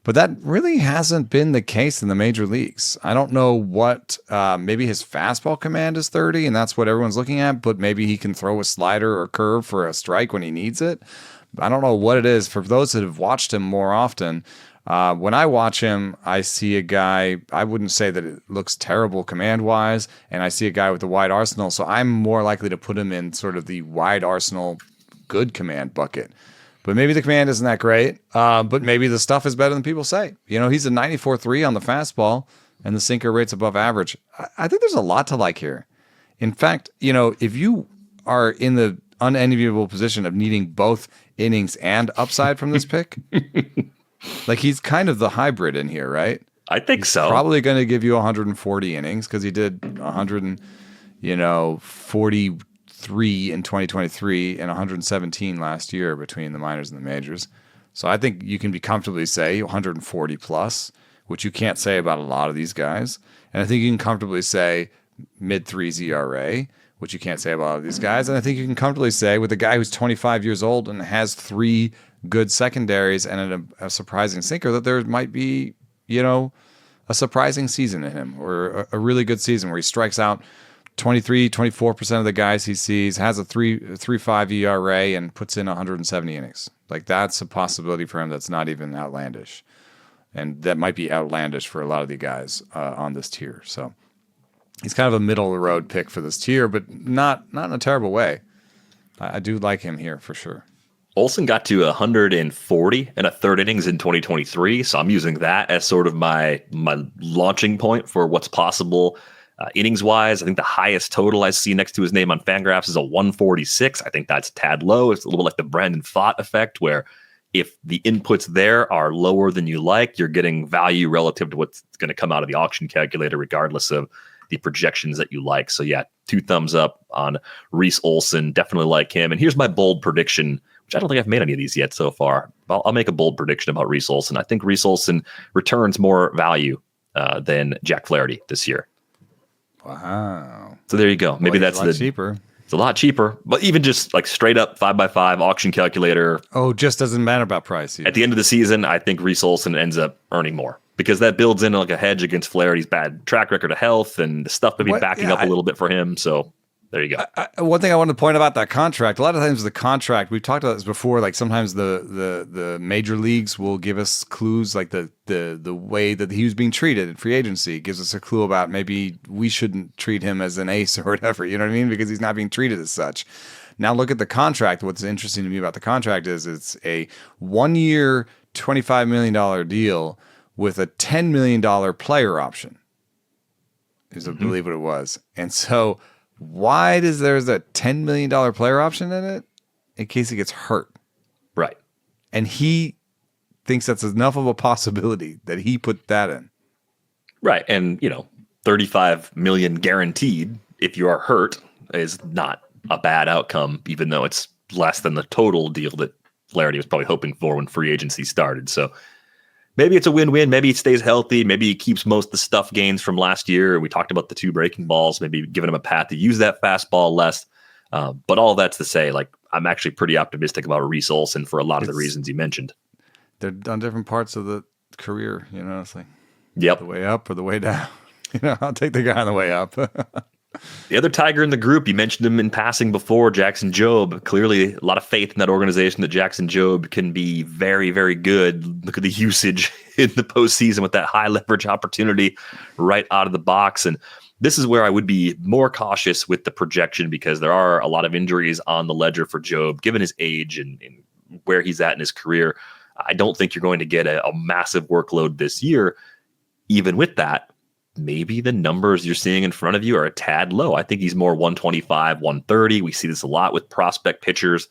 But that really hasn't been the case in the major leagues. I don't know what, maybe his fastball command is 30, and that's what everyone's looking at, but maybe he can throw a slider or curve for a strike when he needs it. I don't know what it is. For those that have watched him more often, when I watch him, I see a guy, I wouldn't say that it looks terrible command-wise, and I see a guy with a wide arsenal, so I'm more likely to put him in sort of the wide arsenal good command bucket. But maybe the command isn't that great, but maybe the stuff is better than people say. He's a 94.3 on the fastball, and the sinker rate's above average. I think there's a lot to like here. In fact, if you are in the unenviable position of needing both innings and upside from this pick, like he's kind of the hybrid in here, right? I think he's so. Probably going to give you 140 innings because he did 143 in 2023 and 117 last year between the minors and the majors. So I think you can be comfortably say 140 plus, which you can't say about a lot of these guys. And I think you can comfortably say mid-threes ERA, which you can't say about a lot of these guys. And I think you can comfortably say with a guy who's 25 years old and has 3 good secondaries and a surprising sinker that there might be, a surprising season in him, or a really good season where he strikes out 24% of the guys he sees, has a 3.5 ERA, and puts in 170 innings. Like, that's a possibility for him that's not even outlandish. And that might be outlandish for a lot of the guys on this tier. So he's kind of a middle of the road pick for this tier, but not in a terrible way. I do like him here for sure. Olson got to 140 and a third innings in 2023, so I'm using that as sort of my launching point for what's possible innings-wise. I think the highest total I see next to his name on Fangraphs is a 146. I think that's a tad low. It's a little like the Brandon Pfaadt effect, where if the inputs there are lower than you like, you're getting value relative to what's going to come out of the auction calculator, regardless of the projections that you like. So yeah, 2 thumbs up on Reese Olson. Definitely like him. And here's my bold prediction, which I don't think I've made any of these yet so far. I'll make a bold prediction about Reese Olson. I think Reese Olson returns more value than Jack Flaherty this year. Wow. So there you go. Maybe that's cheaper. It's a lot cheaper, but even just like straight up 5x5 auction calculator. Oh, just doesn't matter about price either. At the end of the season, I think Reese Olson ends up earning more because that builds in like a hedge against Flaherty's bad track record of health, and the stuff may be backing up a little bit for him. So there you go. One thing I wanted to point about that contract, a lot of times the contract, we've talked about this before, like sometimes the major leagues will give us clues, like the way that he was being treated in free agency gives us a clue about maybe we shouldn't treat him as an ace or whatever, you know what I mean? Because he's not being treated as such. Now look at the contract. What's interesting to me about the contract is it's a 1 year, $25 million deal with a $10 million player option. Is I believe what it was. And so why there's a $10 million player option in it in case he gets hurt? Right. And he thinks that's enough of a possibility that he put that in. Right. And, 35 million guaranteed if you are hurt is not a bad outcome, even though it's less than the total deal that Flaherty was probably hoping for when free agency started. So maybe it's a win-win. Maybe he stays healthy. Maybe he keeps most of the stuff gains from last year. We talked about the 2 breaking balls, maybe giving him a path to use that fastball less. But all that's to say, I'm actually pretty optimistic about Reese Olson for a lot of the reasons you mentioned. They're on different parts of the career, It's like yep. The way up or the way down. I'll take the guy on the way up. The other Tiger in the group, you mentioned him in passing before, Jackson Jobe. Clearly, a lot of faith in that organization that Jackson Jobe can be very, very good. Look at the usage in the postseason with that high leverage opportunity right out of the box. And this is where I would be more cautious with the projection because there are a lot of injuries on the ledger for Jobe, given his age and where he's at in his career. I don't think you're going to get a massive workload this year. Even with that, maybe the numbers you're seeing in front of you are a tad low. I think he's more 125, 130. We see this a lot with prospect pitchers.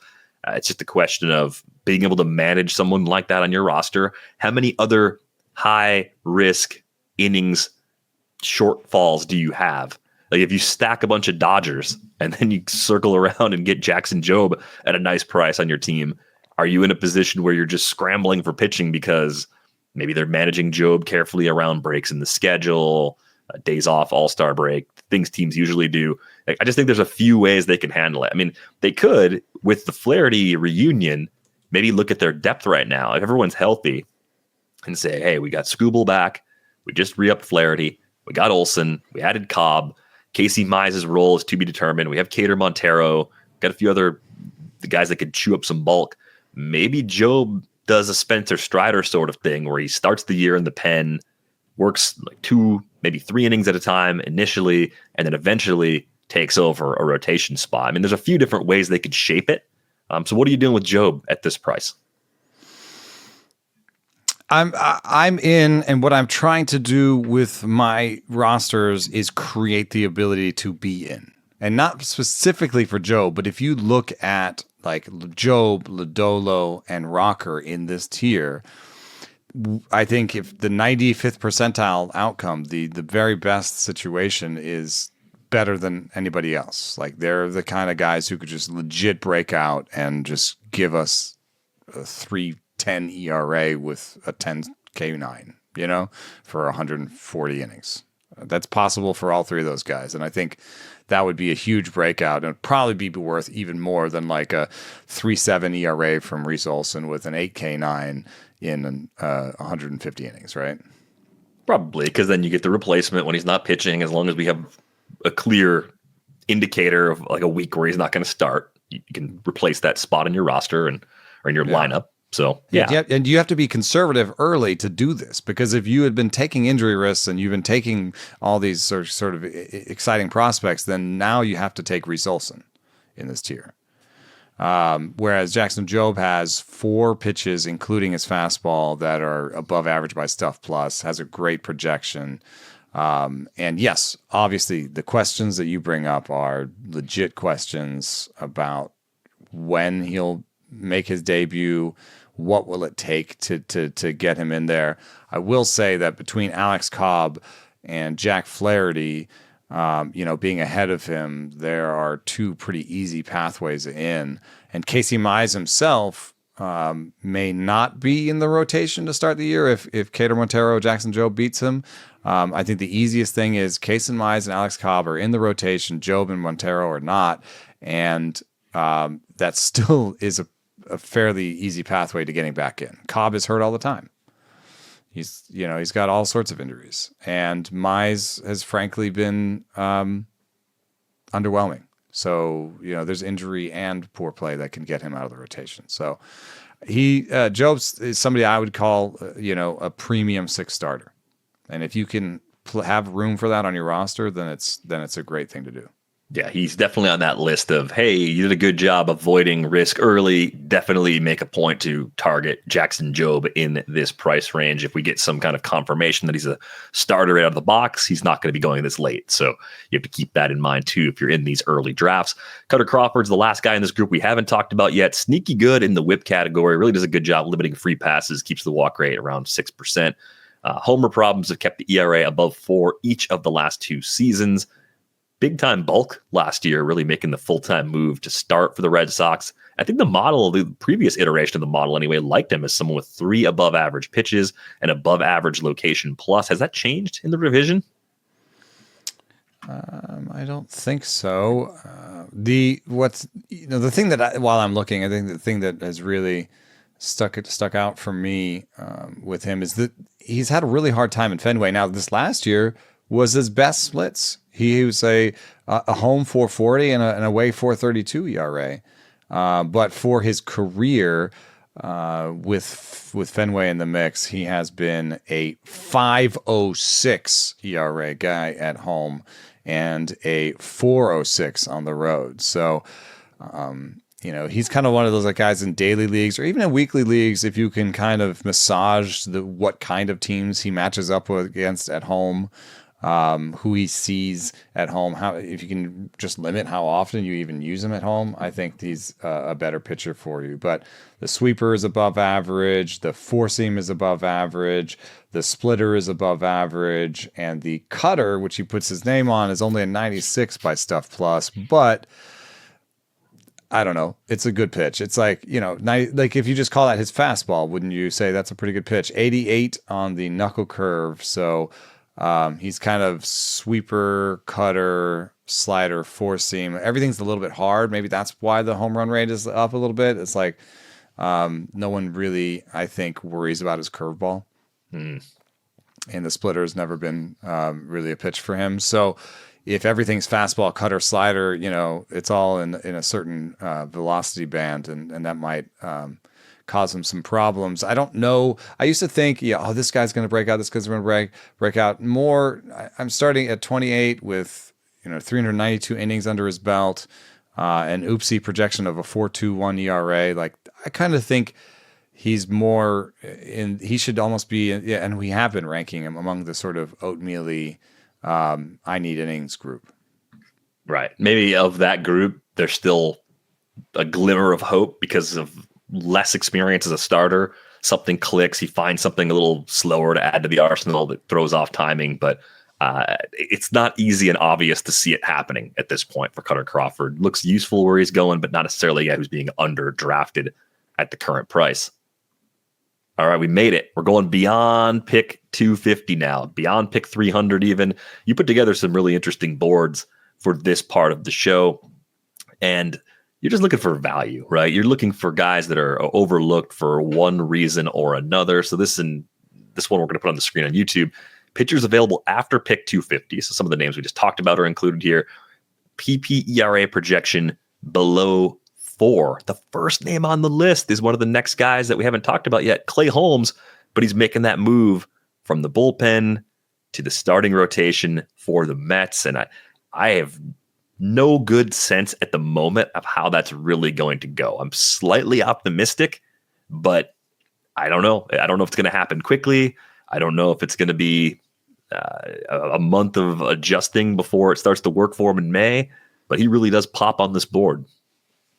It's just a question of being able to manage someone like that on your roster. How many other high risk innings shortfalls do you have? Like if you stack a bunch of Dodgers and then you circle around and get Jackson Jobe at a nice price on your team, are you in a position where you're just scrambling for pitching because maybe they're managing Jobe carefully around breaks in the schedule, days off, all-star break, things teams usually do? I just think there's a few ways they can handle it. I mean, they could, with the Flaherty reunion, maybe look at their depth right now. If everyone's healthy and say, hey, we got Scooble back. We just re-upped Flaherty. We got Olson. We added Cobb. Casey Mize' role is to be determined. We have Cater Montero. Got a few other guys that could chew up some bulk. Maybe Jobe does a Spencer Strider sort of thing where he starts the year in the pen, works like 2, maybe 3 innings at a time initially, and then eventually takes over a rotation spot. I mean, there's a few different ways they could shape it. So what are you doing with Jobe at this price? I'm in, and what I'm trying to do with my rosters is create the ability to be in. And not specifically for Jobe, but if you look at like Jobe, Lodolo, and Rocker in this tier, I think if the 95th percentile outcome, the very best situation is better than anybody else. Like they're the kind of guys who could just legit break out and just give us a 3.10 ERA with a 10 K9, for 140 innings. That's possible for all 3 of those guys. And I think that would be a huge breakout and probably be worth even more than like a 3.7 ERA from Reese Olson with an 8K9 in 150 innings, right? Probably, because then you get the replacement when he's not pitching. As long as we have a clear indicator of like a week where he's not going to start, you can replace that spot in your roster or in your lineup. So, yeah. And you have to be conservative early to do this, because if you had been taking injury risks and you've been taking all these sort of exciting prospects, then now you have to take Reese Olson in this tier. Whereas Jackson Jobe has 4 pitches, including his fastball, that are above average by Stuff Plus, has a great projection. And yes, obviously the questions that you bring up are legit questions about when he'll make his debut. What will it take to get him in there? I will say that between Alex Cobb and Jack Flaherty, being ahead of him, there are 2 pretty easy pathways in. And Casey Mize himself may not be in the rotation to start the year if Cater Montero, Jackson Jobe beats him. I think the easiest thing is Casey Mize and Alex Cobb are in the rotation. Jobe and Montero are not. And that still is a fairly easy pathway to getting back in. Cobb is hurt all the time. He's got all sorts of injuries, and Mize has frankly been underwhelming. So, there's injury and poor play that can get him out of the rotation. So Jobe is somebody I would call, a premium 6 starter. And if you can have room for that on your roster, then it's a great thing to do. Yeah, he's definitely on that list of, hey, you did a good job avoiding risk early. Definitely make a point to target Jackson Jobe in this price range. If we get some kind of confirmation that he's a starter right out of the box, he's not going to be going this late. So you have to keep that in mind too if you're in these early drafts. Kutter Crawford's the last guy in this group we haven't talked about yet. Sneaky good in the whip category. Really does a good job limiting free passes, keeps the walk rate around 6%. Homer problems have kept the ERA above 4 each of the last 2 seasons. Big time bulk last year, really making the full-time move to start for the Red Sox. I think the previous iteration of the model anyway, liked him as someone with 3 above average pitches and above average location plus. Has that changed in the revision? I don't think so. The thing that while I'm looking, I think the thing that has really stuck out for me with him is that he's had a really hard time in Fenway. Now, this last year was his best splits. He was a home 4.40 and an away 4.32 ERA. But for his career, with Fenway in the mix, he has been a 5.06 ERA guy at home and a 4.06 on the road. So, he's kind of one of those guys in daily leagues or even in weekly leagues. If you can kind of massage what kind of teams he matches up against at home, who he sees at home, if you can just limit how often you even use him at home, I think he's a better pitcher for you. But the sweeper is above average, the four seam is above average, the splitter is above average, and the cutter, which he puts his name on, is only a 96 by Stuff Plus, but I don't know. It's a good pitch. It's like if you just call that his fastball, wouldn't you say that's a pretty good pitch? 88 on the knuckle curve. So he's kind of sweeper, cutter, slider, four seam. Everything's a little bit hard. Maybe that's why the home run rate is up a little bit. It's like no one really, I think, worries about his curveball. And the splitter has never been really a pitch for him. So if everything's fastball, cutter, slider, it's all in a certain velocity band, and that might cause him some problems. I don't know. I used to think, this guy's going to break out. This guy's going to break out more. I'm starting at 28 with 392 innings under his belt, an oopsie projection of a 4.21 ERA. Like, I kind of think he's more in. He should almost be, and we have been ranking him among the sort of oatmeal-y, I need innings group. Right. Maybe of that group, there's still a glimmer of hope because of less experience as a starter. Something clicks. He finds something a little slower to add to the arsenal that throws off timing. But it's not easy and obvious to see it happening at this point for Kutter Crawford. Looks useful where he's going, but not necessarily a guy who's being underdrafted at the current price. All right, we made it. We're going beyond pick 250 now, beyond pick 300 even. You put together some really interesting boards for this part of the show, and you're just looking for value, right? You're looking for guys that are overlooked for one reason or another. So this one we're going to put on the screen on YouTube. Pitchers available after pick 250. So some of the names we just talked about are included here. PPERA projection below 4. The first name on the list is one of the next guys that we haven't talked about yet, Clay Holmes, but he's making that move from the bullpen to the starting rotation for the Mets. And I have no good sense at the moment of how that's really going to go. I'm slightly optimistic, but I don't know. I don't know if it's going to happen quickly. I don't know if it's going to be a month of adjusting before it starts to work for him in May, but he really does pop on this board.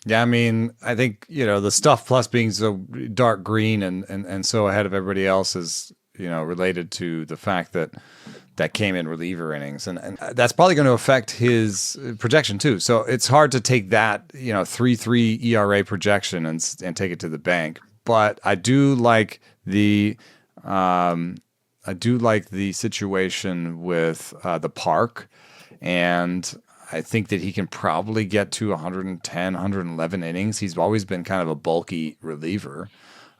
Yeah, I mean, I think, the Stuff Plus being so dark green and so ahead of everybody else is, related to the fact that came in reliever innings. And that's probably going to affect his projection too. So it's hard to take that, 3.3 ERA projection and take it to the bank. But I do like the situation with the park, and I think that he can probably get to 110, 111 innings. He's always been kind of a bulky reliever.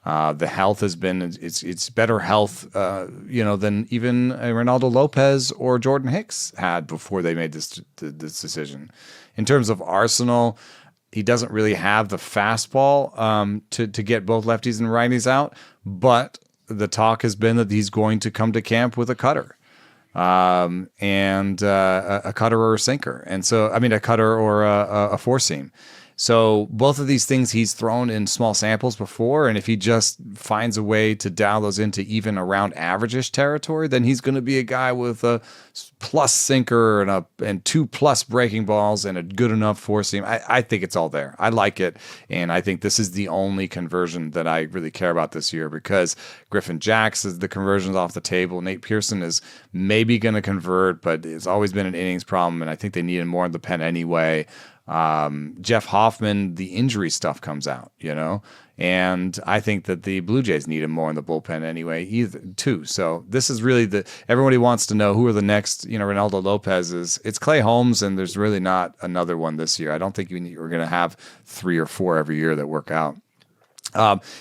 The health has been, it's better health, than even Ronaldo Lopez or Jordan Hicks had before they made this decision. In terms of arsenal, he doesn't really have the fastball to get both lefties and righties out, but the talk has been that he's going to come to camp with a cutter. and a cutter or a sinker. And so, I mean, a cutter or a four seam. So both of these things he's thrown in small samples before, and if he just finds a way to dial those into even around average-ish territory, then he's going to be a guy with a plus sinker and 2+ breaking balls and a good enough four seam. I think it's all there. I like it, and I think this is the only conversion that I really care about this year, because Griffin Jacks is the conversions off the table. Nate Pearson is maybe going to convert, but it's always been an innings problem, and I think they need him more in the pen anyway. Jeff Hoffman, the injury stuff comes out, and I think that the Blue Jays need him more in the bullpen anyway, too. So this is really everybody wants to know who are the next, Ronaldo Lopez's. It's Clay Holmes, and there's really not another one this year. I don't think we're going to have 3 or 4 every year that work out.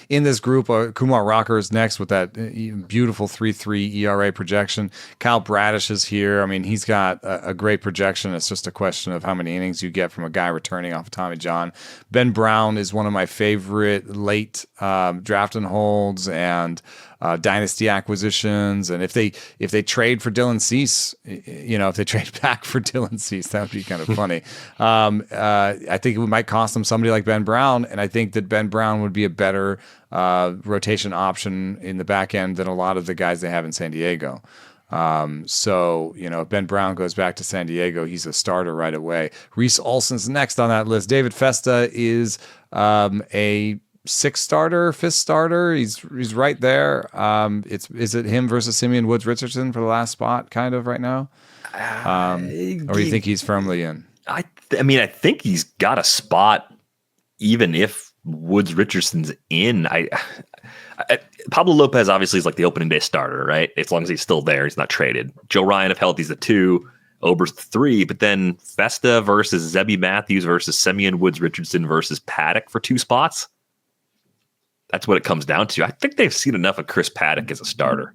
In this group, Kumar Rocker is next with that beautiful 3.3 ERA projection. Kyle Bradish is here. I mean, he's got a great projection. It's just a question of how many innings you get from a guy returning off of Tommy John. Ben Brown is one of my favorite late draft and holds and dynasty acquisitions. And if they trade for Dylan Cease, if they trade back for Dylan Cease, that would be kind of funny. I think it might cost them somebody like Ben Brown, and I think that Ben Brown would be a better rotation option in the back end than a lot of the guys they have in San Diego. So, if Ben Brown goes back to San Diego, he's a starter right away. Reese Olson's next on that list. David Festa is a 6th starter, 5th starter. He's right there. Is it him versus Simeon Woods Richardson for the last spot kind of right now? Or do you think he's firmly in? I think he's got a spot even if Woods Richardson's in. Pablo Lopez obviously is like the opening day starter, right? As long as he's still there, he's not traded. Joe Ryan, if healthy, is the 2. Ober's the 3, but then Festa versus Zebby Matthews versus Simeon Woods Richardson versus Paddock for 2 spots. That's what it comes down to. I think they've seen enough of Chris Paddock as a starter.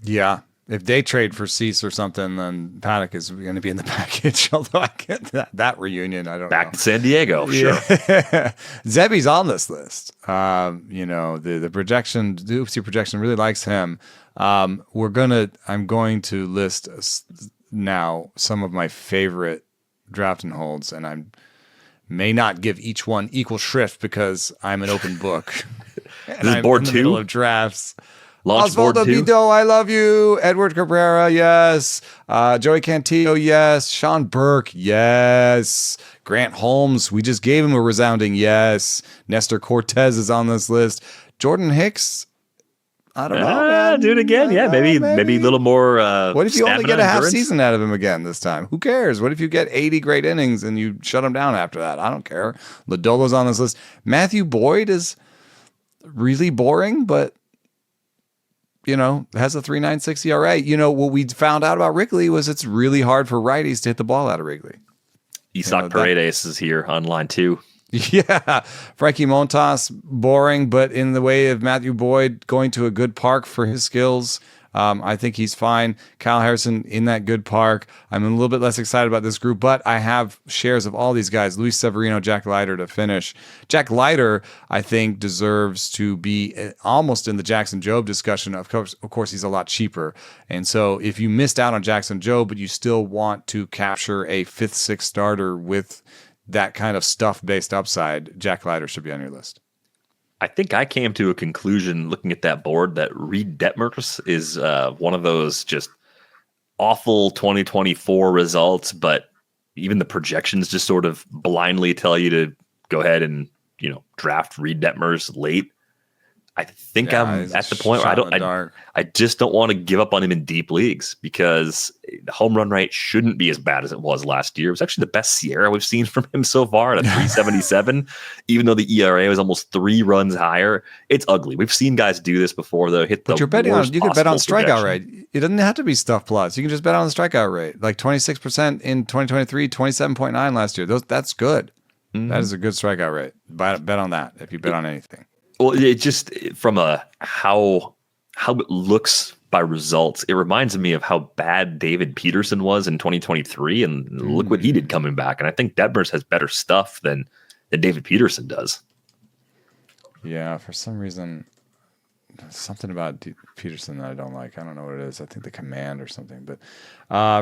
Yeah. If they trade for Cease or something, then Paddock is going to be in the package. Although I get that reunion, I don't know. Back to San Diego, sure. Zebby's on this list. The projection, the Oopsie projection really likes him. I'm going to list now some of my favorite draft and holds, and I may not give each one equal shrift because I'm an open book. This is board 2 middle of drafts. Launch board 2. Vito, I love you. Edward Cabrera, yes. Joey Cantillo, yes. Sean Burke, yes. Grant Holmes, we just gave him a resounding yes. Nestor Cortes is on this list. Jordan Hicks, I don't know. Man. Do it again. Yeah, maybe a little more. What if you only get a half endurance? season out of him again this time? Who cares? What if you get 80 great innings and you shut him down after that? I don't care. Lodolo's on this list. Matthew Boyd is really boring, but has a 3.96 ERA. What we found out about Wrigley was it's really hard for righties to hit the ball out of Wrigley. Isaac Paredes is here on line 2. Yeah, Frankie Montas, boring, but in the way of Matthew Boyd going to a good park for his skills, I think he's fine. Kyle Harrison in that good park. I'm a little bit less excited about this group, but I have shares of all these guys. Luis Severino, Jack Leiter to finish. Jack Leiter, I think, deserves to be almost in the Jackson Jobe discussion. Of course, he's a lot cheaper. And so if you missed out on Jackson Jobe, but you still want to capture a 5th, 6th starter with that kind of stuff-based upside, Jack Leiter should be on your list. I think I came to a conclusion looking at that board that Reed Detmers is one of those just awful 2024 results, but even the projections just sort of blindly tell you to go ahead and draft Reed Detmers late. I think I'm at the point where I just don't want to give up on him in deep leagues because the home run rate shouldn't be as bad as it was last year. It was actually the best Sierra we've seen from him so far at a 3.77, even though the ERA was almost 3 runs higher. It's ugly. We've seen guys do this before, though. But you're betting on, you can bet on strikeout rate. It doesn't have to be stuff plus. You can just bet on the strikeout rate, like 26% in 2023, 27.9 last year. That's good. Mm-hmm. That is a good strikeout rate. Bet on that if you bet on anything. Well, it just from how it looks by results, it reminds me of how bad David Peterson was in 2023, and look what he did coming back. And I think Detmers has better stuff than David Peterson does. Yeah, for some reason, something about Peterson that I don't like. I don't know what it is. I think the command or something. But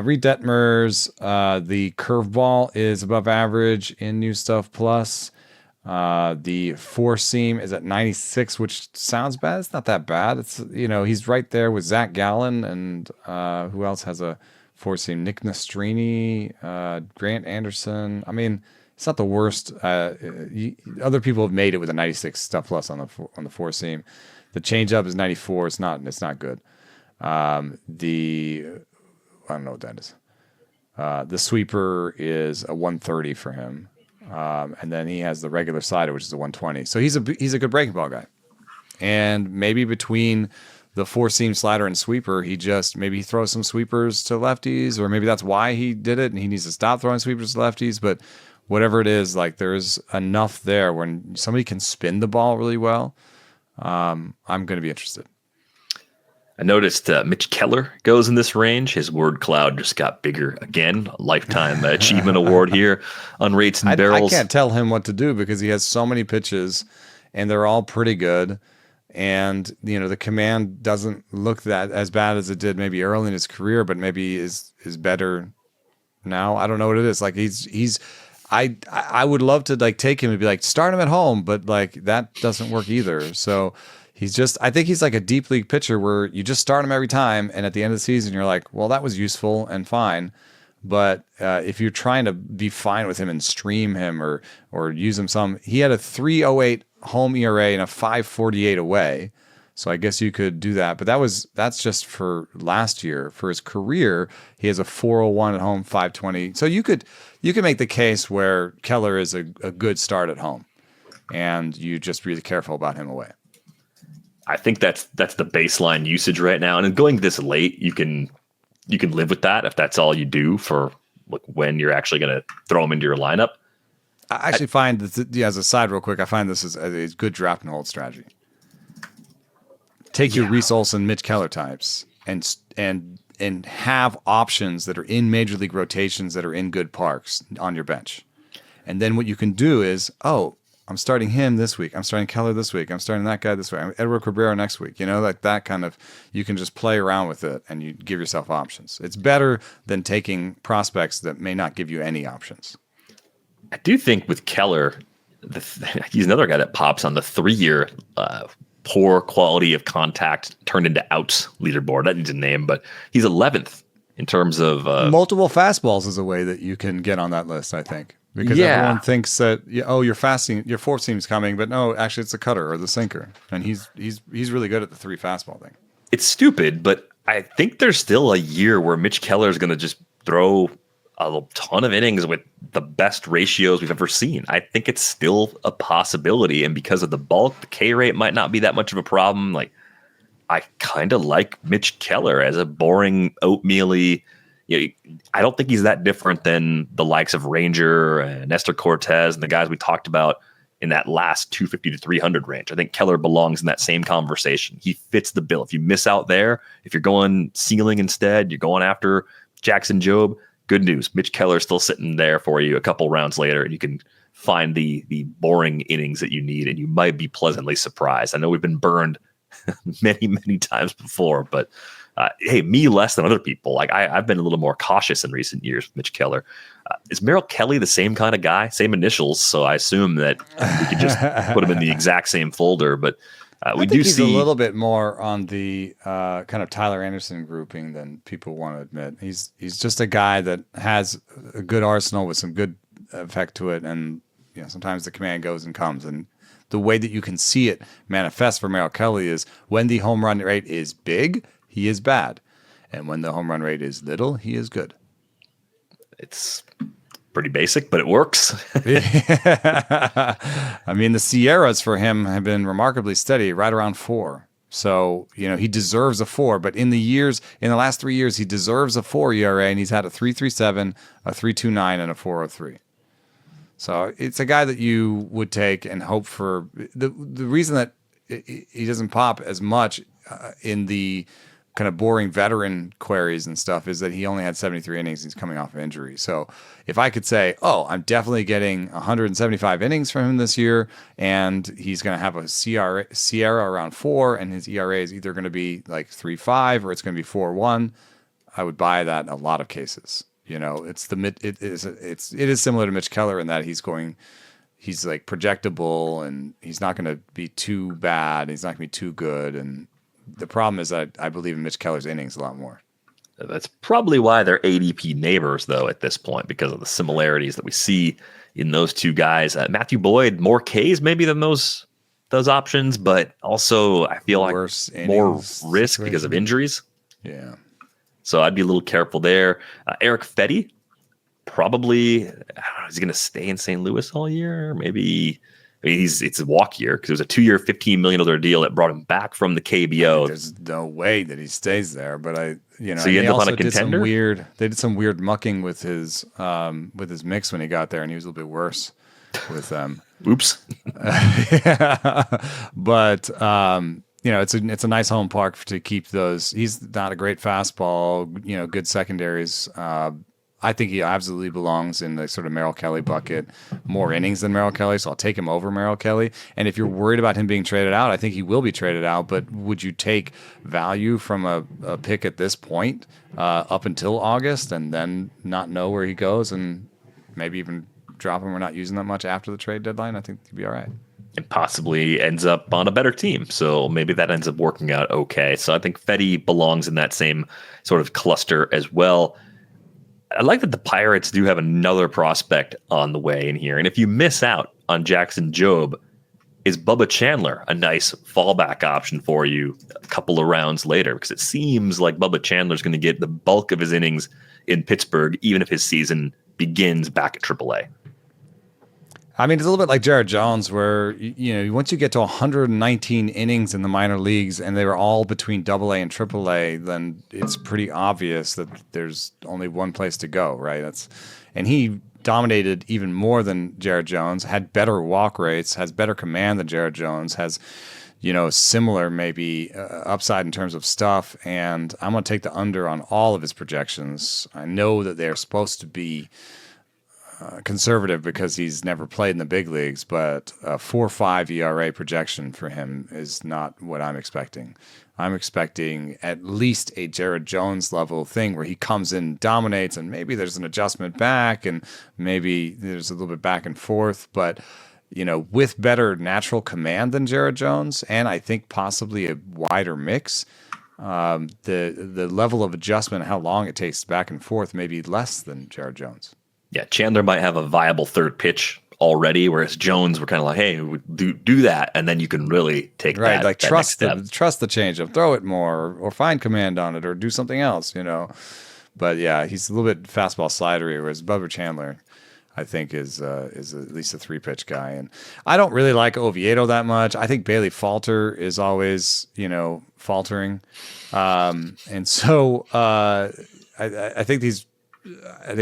Reed Detmer's the curveball is above average in New Stuff Plus. The four seam is at 96, which sounds bad. It's not that bad. It's he's right there with Zach Gallen and who else has a four seam? Nick Nastrini, Grant Anderson. I mean, it's not the worst. Other people have made it with a 96 Stuff Plus on the four seam. The changeup is 94. It's not good. I don't know what that is. The sweeper is a 130 for him. And then he has the regular slider, which is a 120. So he's a good breaking ball guy. And maybe between the four seam slider and sweeper, he throws some sweepers to lefties, or maybe that's why he did it and he needs to stop throwing sweepers to lefties. But whatever it is, like there's enough there when somebody can spin the ball really well. I'm going to be interested. I noticed Mitch Keller goes in this range. His word cloud just got bigger again. A lifetime achievement award here on Rates and Barrels. I can't tell him what to do because he has so many pitches, and they're all pretty good. And the command doesn't look that as bad as it did maybe early in his career, but maybe is better now. I don't know what it is. Like I would love to like take him and be like start him at home, but like that doesn't work either. So. I think he's like a deep league pitcher where you just start him every time, and at the end of the season, you're like, well, that was useful and fine. But if you're trying to be fine with him and stream him or use him he had a 3.08 home ERA and a 5.48 away. So I guess you could do that. But that's just for last year. For his career, he has a 4.01 at home, 5.20. So you could make the case where Keller is a good start at home, and you just be really careful about him away. I think that's the baseline usage right now. And going this late, you can live with that if that's all you do for when you're actually going to throw them into your lineup. I actually find that, as a side real quick, I find this is a good draft and hold strategy. Take your Reese, Olson, Mitch Keller types and have options that are in major league rotations that are in good parks on your bench. And then what you can do is, I'm starting him this week. I'm starting Keller this week. I'm starting that guy this week. I'm Edward Cabrera next week. Like that kind of, you can just play around with it and you give yourself options. It's better than taking prospects that may not give you any options. I do think with Keller, he's another guy that pops on the 3-year poor quality of contact turned into outs leaderboard. That needs a name, but he's 11th in terms of multiple fastballs is a way that you can get on that list, I think. Because everyone thinks that your fourth seam's coming, but no, actually it's the cutter or the sinker, and he's really good at the 3 fastball thing. It's stupid, but I think there's still a year where Mitch Keller is going to just throw a ton of innings with the best ratios we've ever seen. I think it's still a possibility, and because of the bulk, the K rate might not be that much of a problem. Like I kind of like Mitch Keller as a boring oatmeal-y. I don't think he's that different than the likes of Ranger and Nestor Cortes and the guys we talked about in that last 250 to 300 range. I think Keller belongs in that same conversation. He fits the bill. If you miss out there, if you're going ceiling instead, you're going after Jackson Jobe, good news. Mitch Keller's still sitting there for you a couple rounds later, and you can find the boring innings that you need, and you might be pleasantly surprised. I know we've been burned many, many times before, but hey, me less than other people. Like I've been a little more cautious in recent years with Mitch Keller. Is Merrill Kelly the same kind of guy? Same initials, so I assume that we could just put him in the exact same folder. But we do see he's a little bit more on the kind of Tyler Anderson grouping than people want to admit. He's just a guy that has a good arsenal with some good effect to it, and sometimes the command goes and comes. And the way that you can see it manifest for Merrill Kelly is when the home run rate is big, he is bad. And when the home run rate is little, he is good. It's pretty basic, but it works. I mean, the Sierras for him have been remarkably steady, right around 4. So, he deserves a 4. But in the last 3 years, he deserves a 4 ERA, and he's had a 3.37, a 3.29, and a 4.03. So it's a guy that you would take and hope for. The reason that he doesn't pop as much in the kind of boring veteran queries and stuff is that he only had 73 innings. He's coming off of injury. So if I could say, oh, I'm definitely getting 175 innings from him this year, and he's going to have a Sierra around 4, and his ERA is either going to be like 3.5 or it's going to be 4.1, I would buy that in a lot of cases. You know, it is similar to Mitch Keller in that he's like projectable, and he's not going to be too bad. He's not going to be too good. And the problem is that I believe in Mitch Keller's innings a lot more. That's probably why they're ADP neighbors, though, at this point, because of the similarities that we see in those two guys. Matthew Boyd, more Ks maybe than those options, but also I feel like more risk because of injuries. Yeah. So I'd be a little careful there. Eric Fetty, probably, I don't know, is he going to stay in St. Louis all year? Maybe. I mean, it's a walk year because it was a 2-year, $15 million deal that brought him back from the KBO. There's no way that he stays there, but so you end up on a contender. They did some weird mucking with his mix when he got there, and he was a little bit worse with them. Oops. But it's a nice home park to keep those. He's not a great fastball, good secondaries. I think he absolutely belongs in the sort of Merrill Kelly bucket, more innings than Merrill Kelly, so I'll take him over Merrill Kelly. And if you're worried about him being traded out, I think he will be traded out, but would you take value from a pick at this point up until August and then not know where he goes and maybe even drop him or not using that much after the trade deadline? I think he'd be all right. And possibly ends up on a better team. So maybe that ends up working out okay. So I think Fetty belongs in that same sort of cluster as well. I like that the Pirates do have another prospect on the way in here. And if you miss out on Jackson Jobe, is Bubba Chandler a nice fallback option for you a couple of rounds later? Because it seems like Bubba Chandler's going to get the bulk of his innings in Pittsburgh, even if his season begins back at AAA. I mean, it's a little bit like Jared Jones, where once you get to 119 innings in the minor leagues, and they were all between AA and AAA, then it's pretty obvious that there's only one place to go, right? And he dominated even more than Jared Jones, had better walk rates, has better command than Jared Jones, has similar maybe upside in terms of stuff. And I'm going to take the under on all of his projections. I know that they're supposed to be conservative because he's never played in the big leagues, but a 4.5 ERA projection for him is not what I'm expecting. I'm expecting at least a Jared Jones level thing where he comes in, dominates, and maybe there's an adjustment back, and maybe there's a little bit back and forth, but with better natural command than Jared Jones, and I think possibly a wider mix, the level of adjustment, how long it takes back and forth, may be less than Jared Jones. Yeah, Chandler might have a viable third pitch already, whereas Jones were kind of like, hey, do that, and then you can really take right, that. Like that trust the changeup, throw it more, or find command on it, or do something else, But yeah, he's a little bit fastball slidery, whereas Bubba Chandler, I think, is at least a 3-pitch guy. And I don't really like Oviedo that much. I think Bailey Falter is always, faltering, and so I think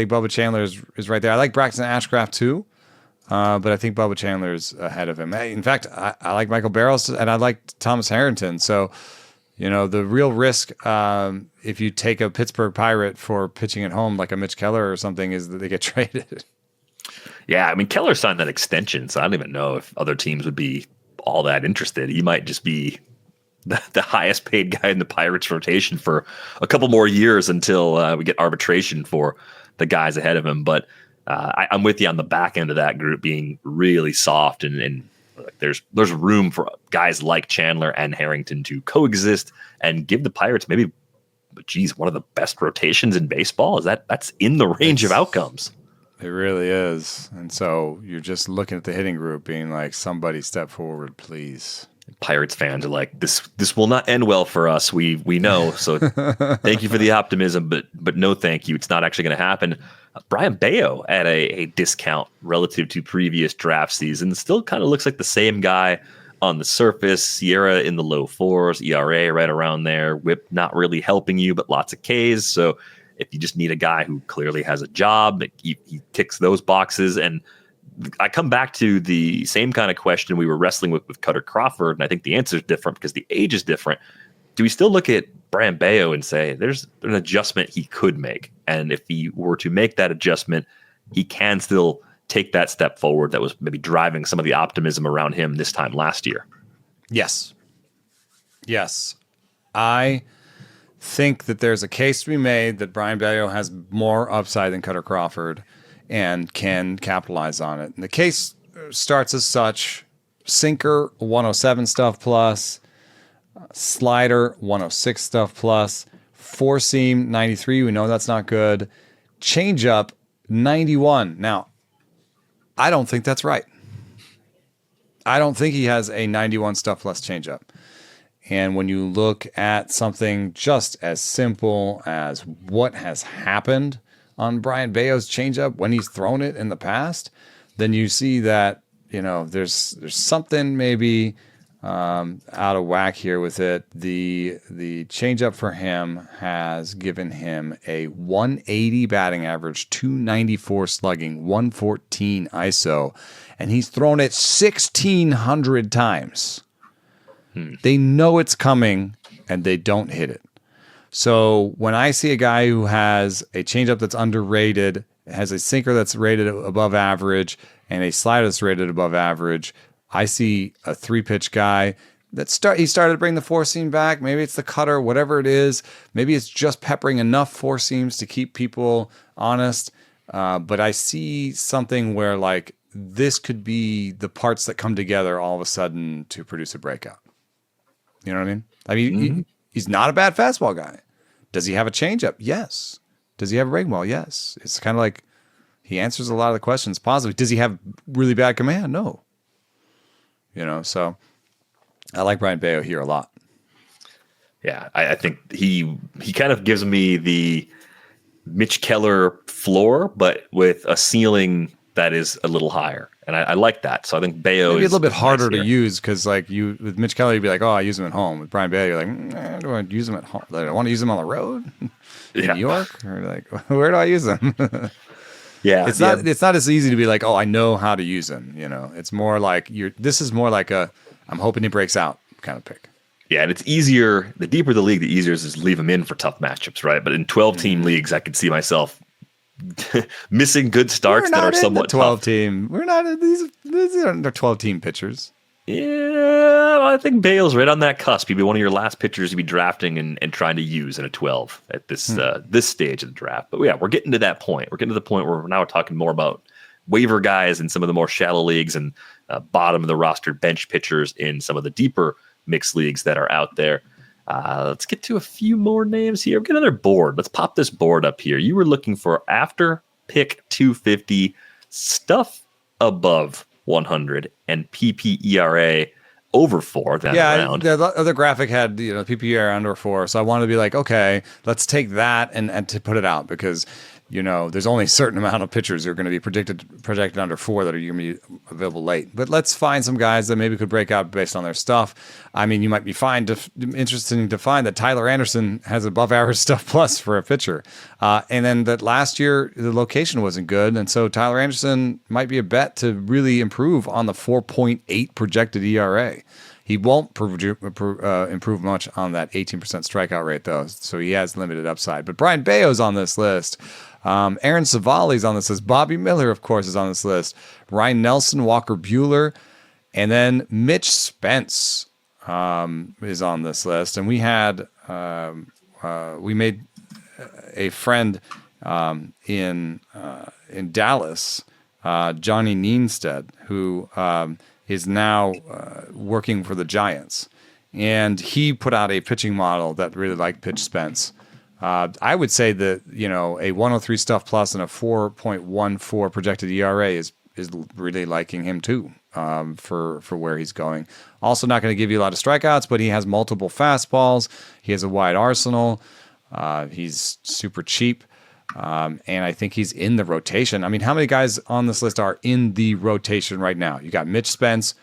Bubba Chandler is right there. I like Braxton Ashcraft too, but I think Bubba Chandler's ahead of him. In fact, I like Michael Barrows and I like Thomas Harrington. So, the real risk if you take a Pittsburgh Pirate for pitching at home like a Mitch Keller or something is that they get traded. Yeah, I mean, Keller signed that extension, so I don't even know if other teams would be all that interested. He might just be the highest paid guy in the Pirates rotation for a couple more years until we get arbitration for the guys ahead of him. But I'm with you on the back end of that group being really soft, and there's room for guys like Chandler and Harrington to coexist and give the Pirates maybe, one of the best rotations in baseball. That's in the range of outcomes. It really is. And so you're just looking at the hitting group being like, somebody step forward, please. Pirates fans are like, this will not end well for us. We know. So thank you for the optimism, but no thank you. It's not actually going to happen. Brian Bayo at a discount relative to previous draft seasons. Still kind of looks like the same guy on the surface. Sierra in the low 4s, ERA right around there. WHIP not really helping you, but lots of Ks. So if you just need a guy who clearly has a job, he ticks those boxes. And I come back to the same kind of question we were wrestling with Kutter Crawford, and I think the answer is different because the age is different. do we still look at Brayan Bello and say there's an adjustment he could make? And if he were to make that adjustment, he can still take that step forward that was maybe driving some of the optimism around him this time last year. Yes. I think that there's a case to be made that Brayan Bello has more upside than Kutter Crawford and can capitalize on it. And the case starts as such: sinker 107 stuff plus, slider 106 stuff plus, four seam 93. We know that's not good. Changeup 91. Now, I don't think that's right. I don't think he has a 91 stuff plus changeup. And when you look at something just as simple as what has happened on Brayan Bello's changeup when he's thrown it in the past, then you see that, there's something maybe out of whack here with it. The changeup for him has given him a 180 batting average, 294 slugging, 114 ISO, and he's thrown it 1,600 times. They know it's coming, and they don't hit it. So when I see a guy who has a changeup that's underrated, has a sinker that's rated above average, and a slider that's rated above average, I see a three-pitch guy he started to bring the four seam back. Maybe it's the cutter, whatever it is. Maybe it's just peppering enough four seams to keep people honest. But I see something where like this could be the parts that come together all of a sudden to produce a breakout. You know what I mean? He's not a bad fastball guy. Does he have a changeup? Yes. Does he have a breaking ball? Yes. It's kind of like he answers a lot of the questions positively. Does he have really bad command? No. So I like Brayan Bello here a lot. Yeah, I think he kind of gives me the Mitch Keller floor, but with a ceiling that is a little higher. And I like that. So I think Bello maybe is a little bit harder nice to use because like with Mitch Keller, you'd be like, oh, I use him at home. With Brayan Bello, you're like, do I use him at home? I want to use him on the road in New York, or like, where do I use him? It's not as easy to be like, oh, I know how to use him. It's more like this is more like I'm hoping he breaks out kind of pick. Yeah, and it's easier. The deeper the league, the easier it is to leave him in for tough matchups, right? But in 12-team leagues, I could see myself missing good starts that are somewhat 12 tough. Team. We're not these aren't 12-team pitchers. Yeah, I think Bale's right on that cusp. He'd be one of your last pitchers you'd be drafting and trying to use in a 12 at this stage of the draft. But yeah, we're getting to that point. We're getting to the point where now we're talking more about waiver guys in some of the more shallow leagues and bottom of the roster bench pitchers in some of the deeper mixed leagues that are out there. Let's get to a few more names here. Get another board. Let's pop this board up here. You were looking for after pick 250 stuff above 100 and PPERA over 4 that round. The other graphic had PPERA under 4, so I wanted to be like, okay, let's take that and to put it out because there's only a certain amount of pitchers who are going to be projected under 4 that are going to be available late. But let's find some guys that maybe could break out based on their stuff. I mean, you might be interesting to find that Tyler Anderson has above average stuff plus for a pitcher. And then that last year, the location wasn't good. And so Tyler Anderson might be a bet to really improve on the 4.8 projected ERA. He won't improve much on that 18% strikeout rate, though, so he has limited upside. But Brayan Bello's on this list. Aaron Savali's on this list. Bobby Miller, of course, is on this list. Ryan Nelson, Walker Buehler, and then Mitch Spence is on this list. And we had we made a friend in Dallas, Johnny Nienstead, who is now working for the Giants. And he put out a pitching model that really liked pitch Spence. I would say that, a 103 stuff plus and a 4.14 projected ERA is really liking him too, for where he's going. Also not going to give you a lot of strikeouts, but he has multiple fastballs. He has a wide arsenal. He's super cheap. And I think he's in the rotation. I mean, how many guys on this list are in the rotation right now? You got Mitch Spence.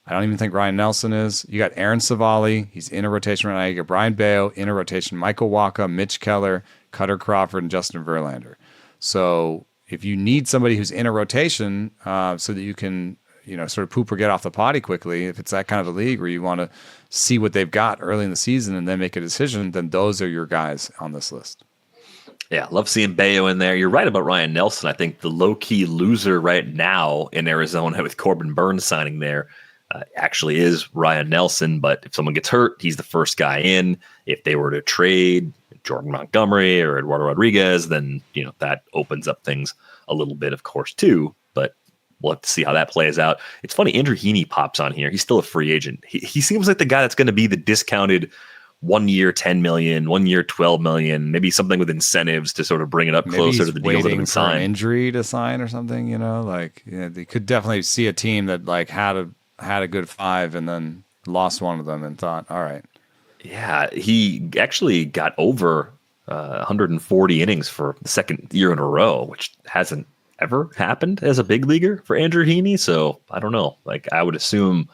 I don't even think Ryan Nelson is. You got Aaron Savali. He's in a rotation right now. You got Brayan Bello in a rotation. Michael Wacha, Mitch Keller, Kutter Crawford, and Justin Verlander. So if you need somebody who's in a rotation so that you can sort of poop or get off the potty quickly, if it's that kind of a league where you want to see what they've got early in the season and then make a decision, then those are your guys on this list. Yeah, love seeing Bayo in there. You're right about Ryan Nelson. I think the low-key loser right now in Arizona with Corbin Burns signing there actually is Ryan Nelson. But if someone gets hurt, he's the first guy in. If they were to trade Jordan Montgomery or Eduardo Rodriguez, then that opens up things a little bit, of course, too. But we'll have to see how that plays out. It's funny, Andrew Heaney pops on here. He's still a free agent. He seems like the guy that's going to be the discounted 1 year, 10 million, 1 year, 12 million, maybe something with incentives to sort of bring it up closer to the deals that have been signed. An injury to sign or something, they could definitely see a team that like had a good 5 and then lost one of them and thought, all right. Yeah, he actually got over 140 innings for the second year in a row, which hasn't ever happened as a big leaguer for Andrew Heaney. So I don't know. Like, I would assume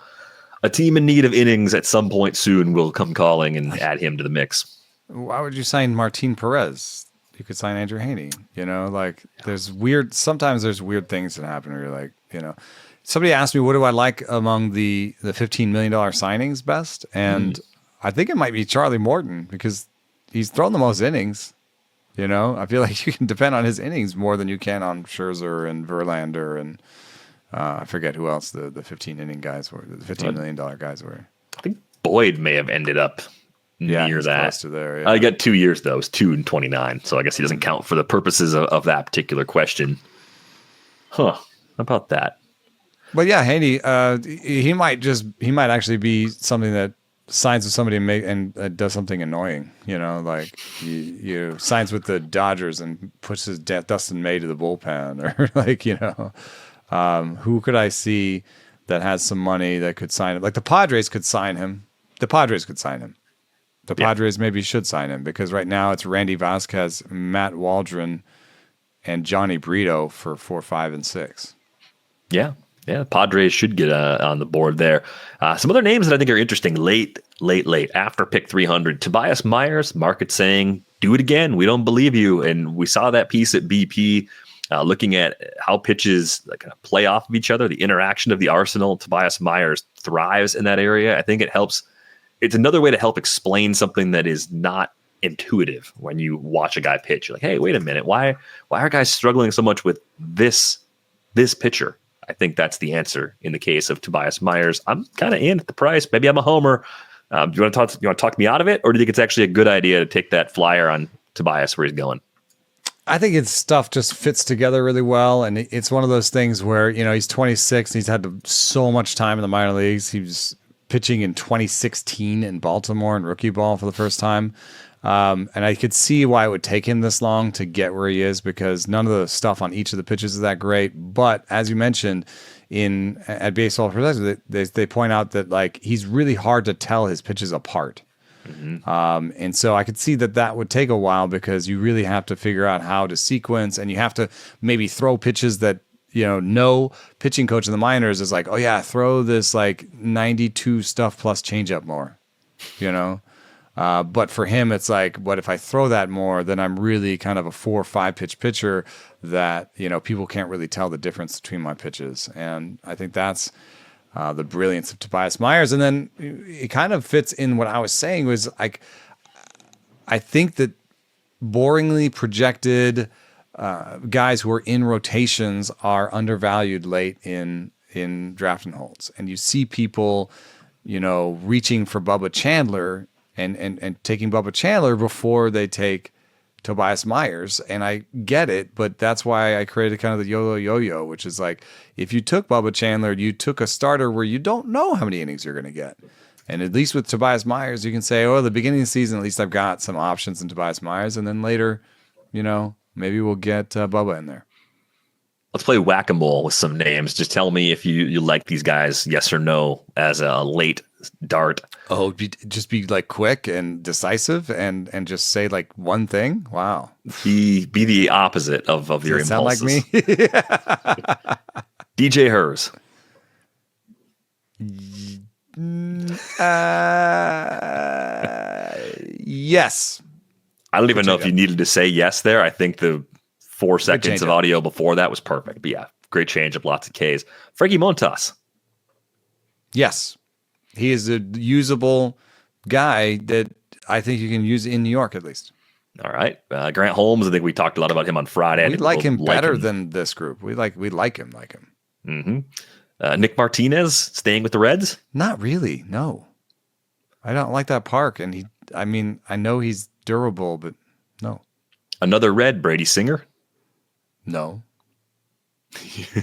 a team in need of innings at some point soon will come calling and add him to the mix. Why would you sign Martin Perez? You could sign Andrew Heaney. Sometimes there's weird things that happen where you're like, somebody asked me, what do I like among the $15 million signings best? And I think it might be Charlie Morton because he's thrown the most innings. I feel like you can depend on his innings more than you can on Scherzer and Verlander and I forget who else the 15-inning guys were, the $15 million guys were. I think Boyd may have ended up near that. Close to there, yeah. I got 2 years, though. It was 2 and 29, so I guess he doesn't count for the purposes of that particular question. Huh. How about that? But yeah, Haney, he might actually be something that signs with somebody and does something annoying. Like you signs with the Dodgers and puts his Dustin May to the bullpen, or who could I see that has some money that could sign him? Like the Padres could sign him. The Padres maybe should sign him because right now it's Randy Vasquez, Matt Waldron, and Johnny Brito for 4, 5, and 6. Yeah. Padres should get on the board there. Some other names that I think are interesting late after pick 300. Tobias Myers, market saying, do it again. We don't believe you. And we saw that piece at BP looking at how pitches kind of play off of each other, the interaction of the arsenal. Tobias Myers thrives in that area. I think it helps. It's another way to help explain something that is not intuitive when you watch a guy pitch. You're like, hey, wait a minute. Why are guys struggling so much with this pitcher? I think that's the answer in the case of Tobias Myers. I'm kind of in at the price. Maybe I'm a homer. Do you want to talk me out of it, or do you think it's actually a good idea to take that flyer on Tobias where he's going? I think his stuff just fits together really well, and it's one of those things where he's 26 and he's had so much time in the minor leagues. He was pitching in 2016 in Baltimore in rookie ball for the first time. And I could see why it would take him this long to get where he is because none of the stuff on each of the pitches is that great. But as you mentioned at Baseball Prospectus, they point out that like he's really hard to tell his pitches apart. Mm-hmm. And so I could see that would take a while because you really have to figure out how to sequence and you have to maybe throw pitches that no pitching coach in the minors is like, oh yeah, throw this like 92 stuff plus changeup more, But for him, it's like, what if I throw that more, then I'm really kind of a 4 or 5 pitch pitcher that, people can't really tell the difference between my pitches. And I think that's the brilliance of Tobias Myers. And then it kind of fits in what I was saying was like, I think that boringly projected guys who are in rotations are undervalued late in draft and holds. And you see people, reaching for Bubba Chandler and taking Bubba Chandler before they take Tobias Myers. And I get it, but that's why I created kind of the Yolo Yo-Yo, which is like, if you took Bubba Chandler, you took a starter where you don't know how many innings you're going to get. And at least with Tobias Myers, you can say, oh, the beginning of the season, at least I've got some options in Tobias Myers. And then later, maybe we'll get Bubba in there. Let's play whack-a-mole with some names. Just tell me if you like these guys, yes or no, as a late dart. Oh, just be like quick and decisive and just say like one thing. Wow. Be the opposite of your impulses. Sound like me? DJ Hers. Yes. I don't even know if you needed to say yes there. I think the 4 seconds of audio before that was perfect. But yeah, great changeup, lots of Ks. Frankie Montas. Yes, he is a usable guy that I think you can use in New York at least. All right. Grant Holmes, I think we talked a lot about him on Friday. We like him better than this group. We like him. Mm-hmm. Nick Martinez staying with the Reds? Not really, no. I don't like that park, and I know he's durable, but no. Another Red, Brady Singer? No.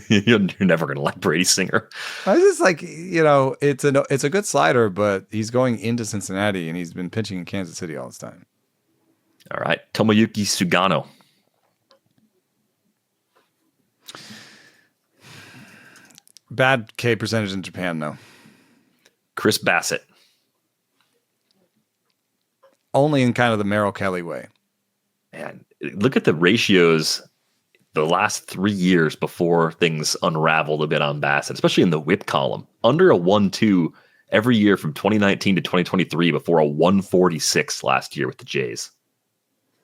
You're never going to like Brady Singer. I was just like, it's a good slider, but he's going into Cincinnati, and he's been pitching in Kansas City all this time. All right. Tomoyuki Sugano. Bad K percentage in Japan, though. Chris Bassett. Only in kind of the Merrill Kelly way. Man, look at the ratios the last 3 years before things unraveled a bit on Bassett, especially in the whip column. Under a 1-2 every year from 2019 to 2023 before a 146 last year with the Jays.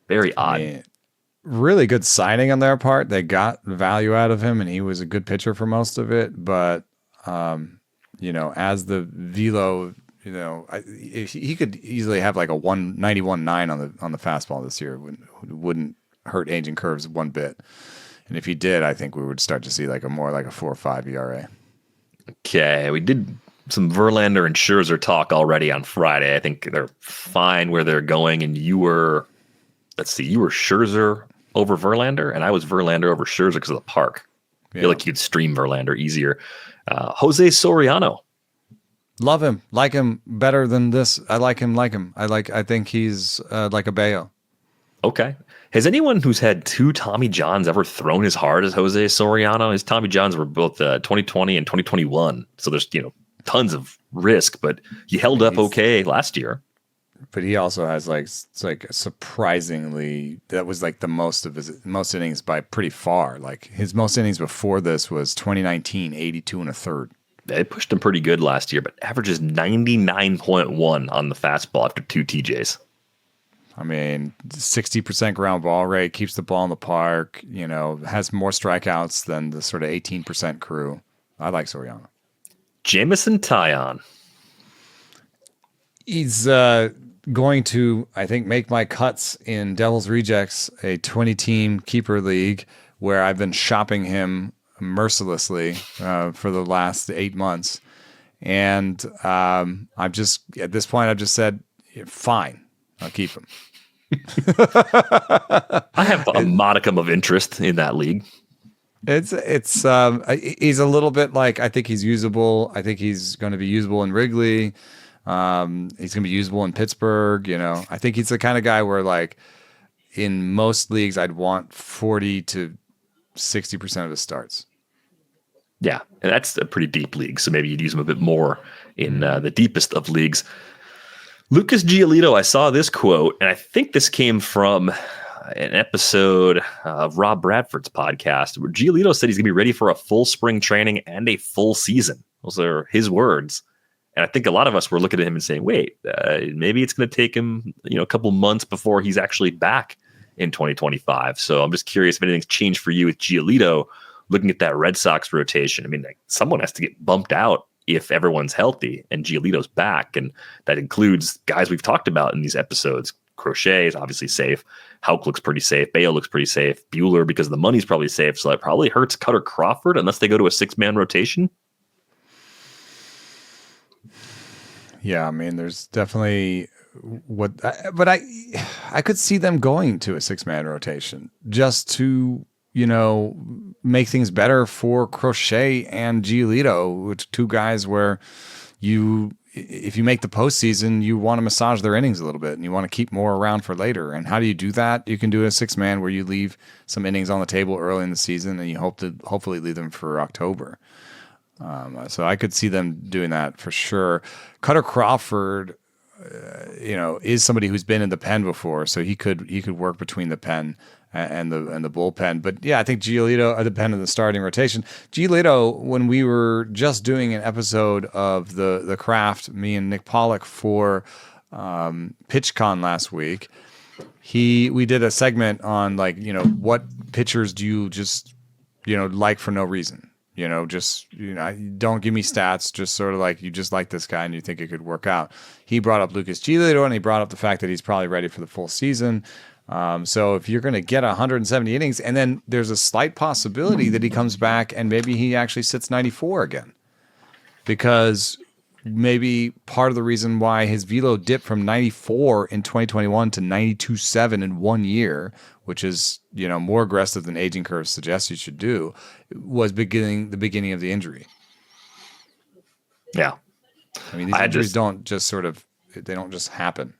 Very odd. Man, really good signing on their part. They got value out of him, and he was a good pitcher for most of it. But, as the velo, he could easily have like a 191.9 on the fastball this year. It wouldn't hurt aging curves one bit. And if he did, I think we would start to see like a 4 or 5 ERA. Okay, we did some Verlander and Scherzer talk already on Friday. I think they're fine where they're going, and you were Scherzer over Verlander, and I was Verlander over Scherzer because of the park. I feel like you'd stream Verlander easier. Jose Soriano. Love him. Like him better than this. I like him. I think he's like a Bayo. Okay. Has anyone who's had 2 Tommy Johns ever thrown as hard as Jose Soriano? His Tommy Johns were both 2020 and 2021. So there's, tons of risk, but he held up okay last year. But he also has surprisingly, that was like the most of his most innings by pretty far. Like his most innings before this was 2019, 82 and a third. They pushed him pretty good last year, but averages 99.1 on the fastball after 2 TJs. I mean, 60% ground ball rate, keeps the ball in the park, has more strikeouts than the sort of 18% crew. I like Soriano. Jameson Taillon. He's going to, I think, make my cuts in Devil's Rejects, a 20-team keeper league where I've been shopping him mercilessly for the last 8 months. And at this point, I've just said, fine, I'll keep him. I have a modicum of interest in that league. He's a little bit like, I think he's usable. I think he's going to be usable in Wrigley. He's going to be usable in Pittsburgh. I think he's the kind of guy where, like, in most leagues, I'd want 40 to 60% of his starts. Yeah, and that's a pretty deep league, so maybe you'd use him a bit more in the deepest of leagues. Lucas Giolito, I saw this quote, and I think this came from an episode of Rob Bradford's podcast, where Giolito said he's going to be ready for a full spring training and a full season. Those are his words. And I think a lot of us were looking at him and saying, wait, maybe it's going to take him a couple months before he's actually back in 2025. So I'm just curious if anything's changed for you with Giolito, looking at that Red Sox rotation. I mean, someone has to get bumped out if everyone's healthy and Giolito's back. And that includes guys we've talked about in these episodes. Crochet is obviously safe. Houck looks pretty safe. Bayo looks pretty safe. Buehler, because the money's probably safe. So that probably hurts Kutter Crawford unless they go to a 6-man rotation. Yeah, I mean, there's definitely but I could see them going to a 6-man rotation just to, make things better for Crochet and Giolito, which 2 guys where if you make the postseason, you want to massage their innings a little bit and you want to keep more around for later. And how do you do that? You can do a 6-man where you leave some innings on the table early in the season and you hopefully leave them for October. So I could see them doing that for sure. Kutter Crawford, is somebody who's been in the pen before, so he could work between the pen and the bullpen. But yeah, I think Giolito, the pen in the starting rotation. Giolito, when we were just doing an episode of the Craft, me and Nick Pollock for PitchCon last week, we did a segment on what pitchers do you just like for no reason. Don't give me stats, just sort of like you just like this guy and you think it could work out. He brought up Lucas Giolito, and he brought up the fact that he's probably ready for the full season. So if you're going to get 170 innings, and then there's a slight possibility that he comes back and maybe he actually sits 94 again, because maybe part of the reason why his velo dipped from 94 in 2021 to 92.7 in 1 year, which is, more aggressive than aging curves suggest you should do, was the beginning of the injury. Yeah. I mean, these injuries don't just they don't just happen.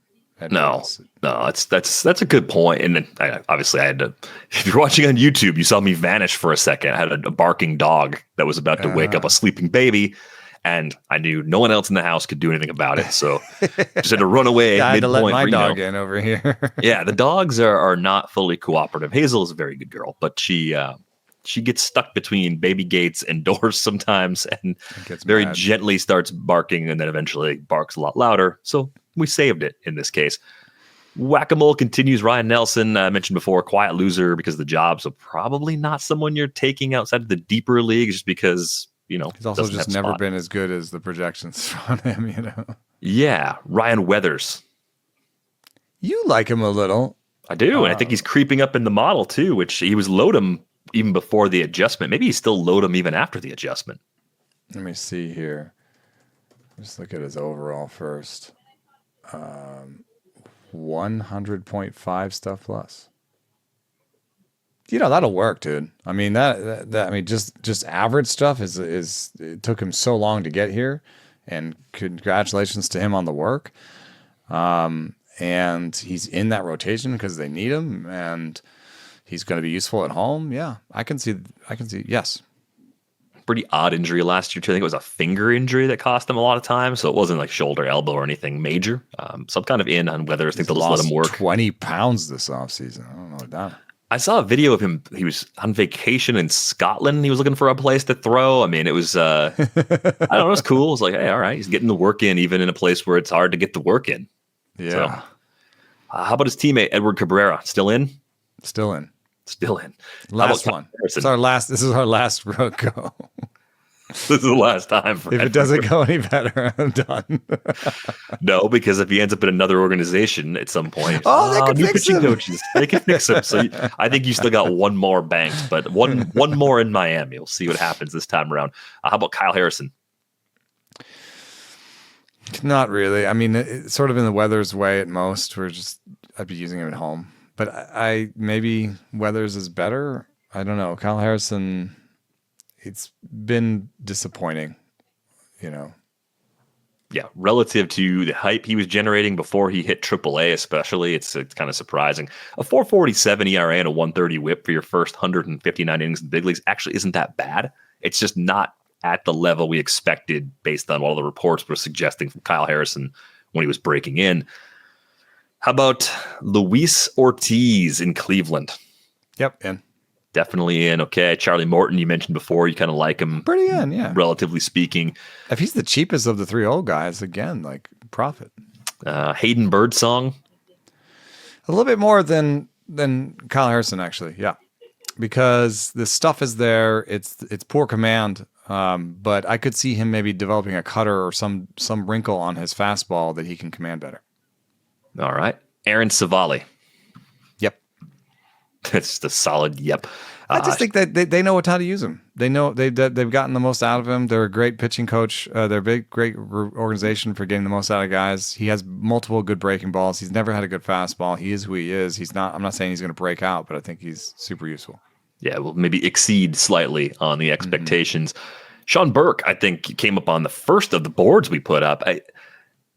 No, that's a good point. And obviously I had to, if you're watching on YouTube, you saw me vanish for a second. I had a barking dog that was about to wake up a sleeping baby, and I knew no one else in the house could do anything about it. So just had to run away. I had to let my dog in over here. Yeah, the dogs are not fully cooperative. Hazel is a very good girl, but she gets stuck between baby gates and doors sometimes, and very gently starts barking, and then eventually barks a lot louder. So we saved it in this case. Whack-a-mole continues. Ryan Nelson, I mentioned before, quiet loser because of the job, so probably not someone you're taking outside of the deeper leagues just because, he's also just never been as good as the projections on him, Yeah, Ryan Weathers. You like him a little. I do, and I think he's creeping up in the model too, which he was Lodum even before the adjustment. Maybe he's still Lodum even after the adjustment. Let me see here. Just look at his overall first. 100.5 stuff plus. That'll work, dude. I mean, just average stuff is it took him so long to get here, and congratulations to him on the work. And he's in that rotation because they need him, and he's going to be useful at home. Yeah, I can see. Yes. Pretty odd injury last year too. I think it was a finger injury that cost him a lot of time, so it wasn't like shoulder, elbow, or anything major. So I'm kind of in on whether I think they'll just let him work. 20 pounds this offseason. I don't know that. I saw a video of him. He was on vacation in Scotland. He was looking for a place to throw. I mean, it was I don't know. It was cool. It was like, hey, all right, he's getting the work in, even in a place where it's hard to get the work in. Yeah. So, how about his teammate Edward Cabrera? Still in. Last one. This is our last road go. This is the last time for if Edward. It doesn't go any better, I'm done. No, because if he ends up in another organization at some point, they can fix him. Coaches, they can fix him. So I think you still got one more banked, but one more in Miami. We'll see what happens this time around. How about Kyle Harrison? Not really. I mean, it's sort of in the Weathers way at most. I'd be using him at home. But I maybe Weathers is better. I don't know. Kyle Harrison, it's been disappointing, Yeah, relative to the hype he was generating before he hit AAA, especially, it's kind of surprising. A 4.47 ERA and a 1.30 WHIP for your first 159 innings in the big leagues actually isn't that bad. It's just not at the level we expected based on all the reports were suggesting from Kyle Harrison when he was breaking in. How about Luis Ortiz in Cleveland? Yep, in. Definitely in. Okay. Charlie Morton, you mentioned before, you kind of like him. Pretty in, yeah. Relatively speaking. If he's the cheapest of the three old guys, again, like profit. Hayden Birdsong. A little bit more than Kyle Harrison, actually, yeah. Because the stuff is there. It's poor command, but I could see him maybe developing a cutter or some wrinkle on his fastball that he can command better. All right. Aaron Savali. Yep. It's just a solid yep. I just think that they know how to use him. They know they've gotten the most out of him. They're a great pitching coach. They're a great organization for getting the most out of guys. He has multiple good breaking balls. He's never had a good fastball. He is who he is. I'm not saying he's going to break out, but I think he's super useful. Yeah, well, maybe exceed slightly on the expectations. Sean Burke, I think, came up on the first of the boards we put up.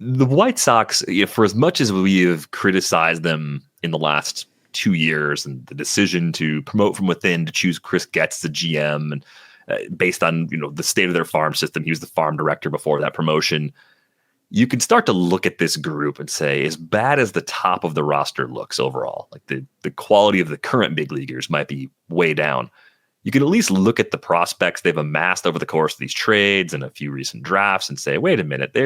The White Sox, for as much as we have criticized them in the last 2 years and the decision to promote from within to choose Chris Getz as the GM and based on the state of their farm system, he was the farm director before that promotion. You can start to look at this group and say, as bad as the top of the roster looks overall, like the quality of the current big leaguers might be way down. You can at least look at the prospects they've amassed over the course of these trades and a few recent drafts and say, wait a minute,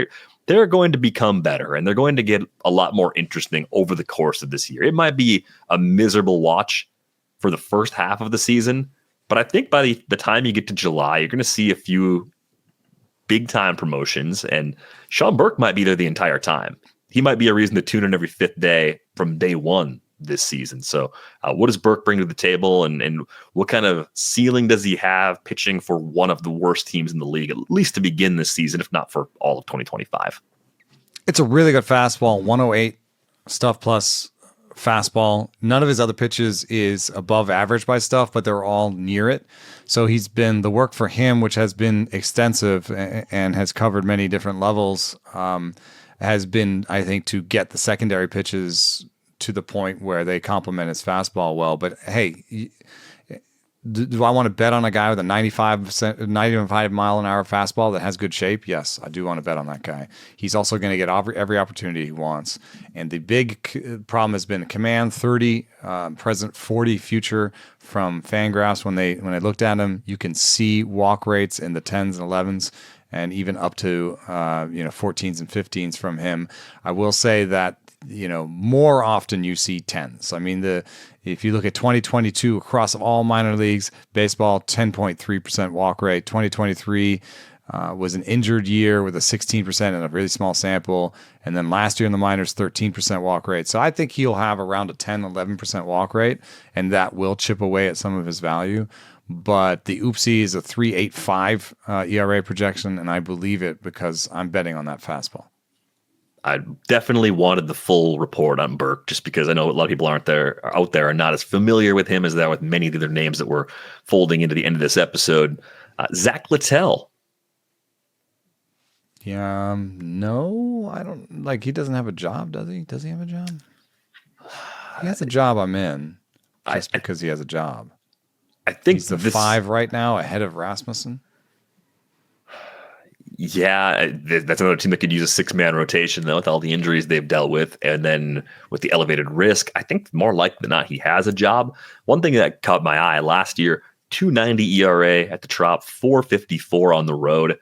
they're going to become better and they're going to get a lot more interesting over the course of this year. It might be a miserable watch for the first half of the season, But I think by the time you get to July, you're going to see a few big-time promotions, and Sean Burke might be there the entire time. He might be a reason to tune in every fifth day from day one this season. So what does Burke bring to the table, and what kind of ceiling does he have pitching for one of the worst teams in the league, at least to begin this season, if not for all of 2025? It's a really good fastball, 108 stuff plus fastball. None of his other pitches is above average by stuff, but they're all near it. So he's been the work for him, which has been extensive and has covered many different levels, has been, I think, to get the secondary pitches to the point where they complement his fastball well. But hey, do I want to bet on a guy with a 95 mile an hour fastball that has good shape? Yes, I do want to bet on that guy. He's also going to get every opportunity he wants. And the big problem has been command 30, present 40, future from Fangraphs. When they looked at him, you can see walk rates in the 10s and 11s, and even up to 14s and 15s from him. I will say that more often you see 10s. I mean, if you look at 2022 across all minor leagues, baseball, 10.3% walk rate. 2023 was an injured year with a 16% and a really small sample. And then last year in the minors, 13% walk rate. So I think he'll have around a 10, 11% walk rate, and that will chip away at some of his value. But the oopsie is a 3.85 ERA projection, and I believe it because I'm betting on that fastball. I definitely wanted the full report on Burke, just because I know a lot of people out there are not as familiar with him as they are with many of the other names that we're folding into the end of this episode. Zach Littell. Yeah, no, I don't like. He doesn't have a job, does he? Does he have a job? He has a job. I'm in just because he has a job. I think he's the 5 right now, ahead of Rasmussen. Yeah, that's another team that could use a 6-man rotation, though, with all the injuries they've dealt with. And then with the elevated risk, I think more likely than not, he has a job. One thing that caught my eye last year, 2.90 ERA at the Trop, 4.54 on the road.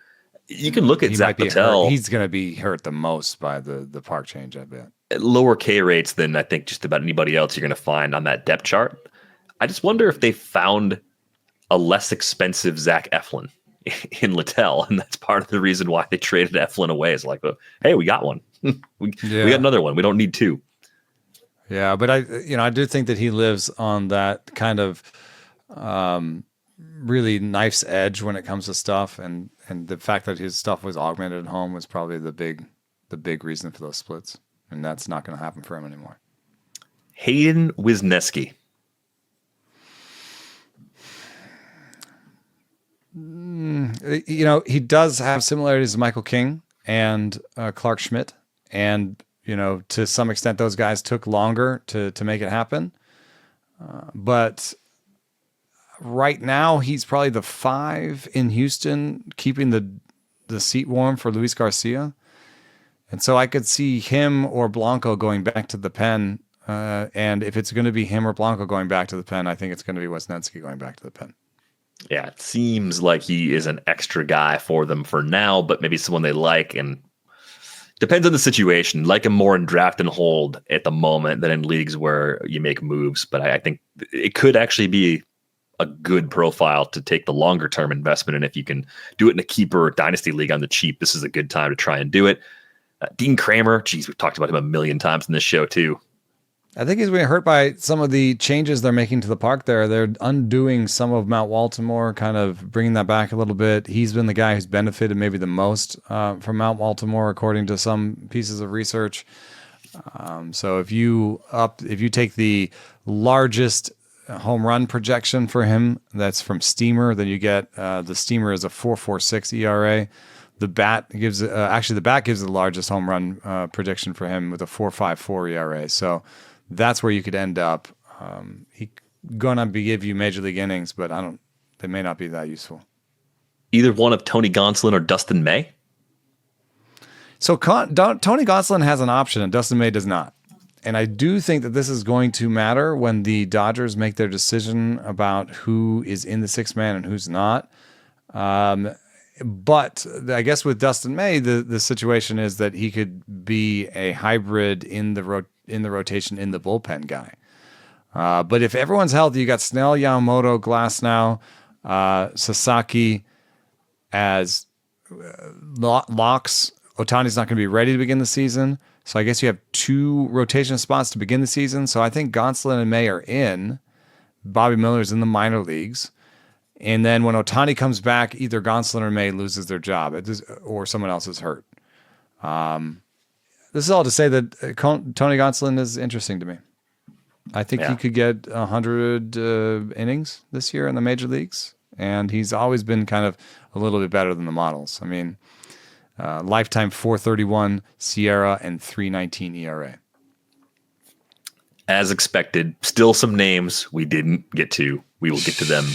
You can look at Zach Littell. He's going to be hurt the most by the park change, I bet. At lower K rates than I think just about anybody else you're going to find on that depth chart. I just wonder if they found a less expensive Zach Eflin in Littell, and that's part of the reason why they traded Eflin away. Is like, hey, we got one. we got another one. We don't need 2. Yeah, but I do think that he lives on that kind of really knife's edge when it comes to stuff, and the fact that his stuff was augmented at home was probably the big reason for those splits, and that's not going to happen for him anymore. Hayden Wisniewski. He does have similarities to Michael King and Clark Schmidt, and to some extent those guys took longer to make it happen. But right now he's probably the 5 in Houston, keeping the seat warm for Luis Garcia, and so I could see him or Blanco going back to the pen. And if it's going to be him or Blanco going back to the pen, I think it's going to be Wisniewski going back to the pen. Yeah, it seems like he is an extra guy for them for now, but maybe someone they like, and depends on the situation. Like him more in draft and hold at the moment than in leagues where you make moves. But I think it could actually be a good profile to take the longer term investment. And if you can do it in a keeper dynasty league on the cheap, this is a good time to try and do it. Dean Kramer, geez, we've talked about him a million times in this show too. I think he's being hurt by some of the changes they're making to the park there. They're undoing some of Mount Baltimore, kind of bringing that back a little bit. He's been the guy who's benefited maybe the most from Mount Baltimore, according to some pieces of research. So if you take the largest home run projection for him, that's from Steamer, then you get the Steamer is a 4.46 ERA. The bat gives the largest home run prediction for him with a 4.54 ERA. So that's where you could end up. He gonna give you major league innings, but they may not be that useful. Either one of Tony Gonsolin or Dustin May. So Tony Gonsolin has an option, and Dustin May does not. And I do think that this is going to matter when the Dodgers make their decision about who is in the 6-man and who's not. But I guess with Dustin May, the situation is that he could be a hybrid in the rotation in the bullpen guy. But if everyone's healthy, you got Snell, Yamamoto, Glasnow, Sasaki as locks. Ohtani's not going to be ready to begin the season. So I guess you have 2 rotation spots to begin the season. So I think Gonsolin and May are in. Bobby Miller's in the minor leagues. And then when Ohtani comes back, either Gonsolin or May loses their job or someone else is hurt. This is all to say that Tony Gonsolin is interesting to me. I think he could get 100 innings this year in the major leagues. And he's always been kind of a little bit better than the models. I mean, lifetime 4.31 Sierra and 3.19 ERA. As expected, still some names we didn't get to. We will get to them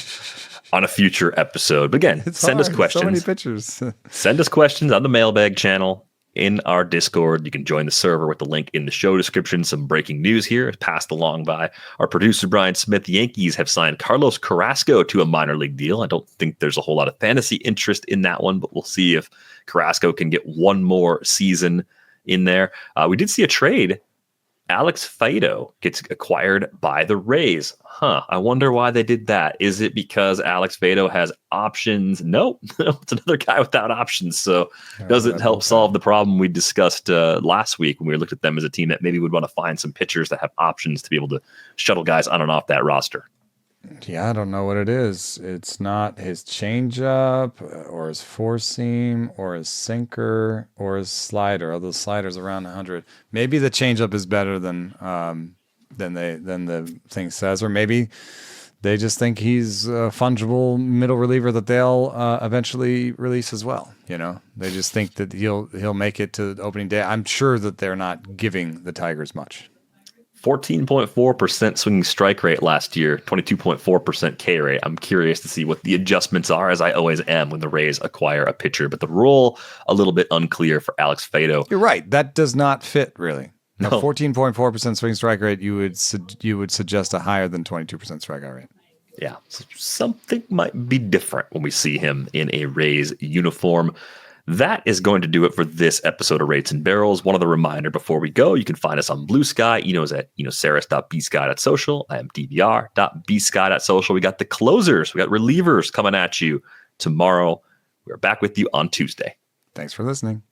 on a future episode. But again, send us questions. So many pictures. Send us questions on the mailbag channel in our Discord. You can join the server with the link in the show description. Some breaking news here passed along by our producer, Brian Smith. The Yankees have signed Carlos Carrasco to a minor league deal. I don't think there's a whole lot of fantasy interest in that one, but we'll see if Carrasco can get one more season in there. We did see a trade. Alex Faedo gets acquired by the Rays. I wonder why they did that. Is it because Alex Faedo has options? No, it's another guy without options. So doesn't help solve the problem we discussed last week when we looked at them as a team that maybe would want to find some pitchers that have options to be able to shuttle guys on and off that roster. Yeah, I don't know what it is. It's not his changeup or his four seam or his sinker or his slider. Although the slider's around 100. Maybe the changeup is better than the thing says, or maybe they just think he's a fungible middle reliever that they'll eventually release as well. You know, they just think that he'll make it to opening day. I'm sure that they're not giving the Tigers much. 14.4% swinging strike rate last year, 22.4% K rate. I'm curious to see what the adjustments are, as I always am when the Rays acquire a pitcher. But the role, a little bit unclear for Alex Faedo. You're right. That does not fit, really. No. 14.4% swing strike rate, you would suggest a higher than 22% strikeout rate. Yeah, so something might be different when we see him in a Rays uniform. That is going to do it for this episode of Rates and Barrels. One other reminder before we go, you can find us on Bluesky. Eno's at Sarris.bsky.social. I am DVR.bsky.social. We got the closers. We got relievers coming at you tomorrow. We're back with you on Tuesday. Thanks for listening.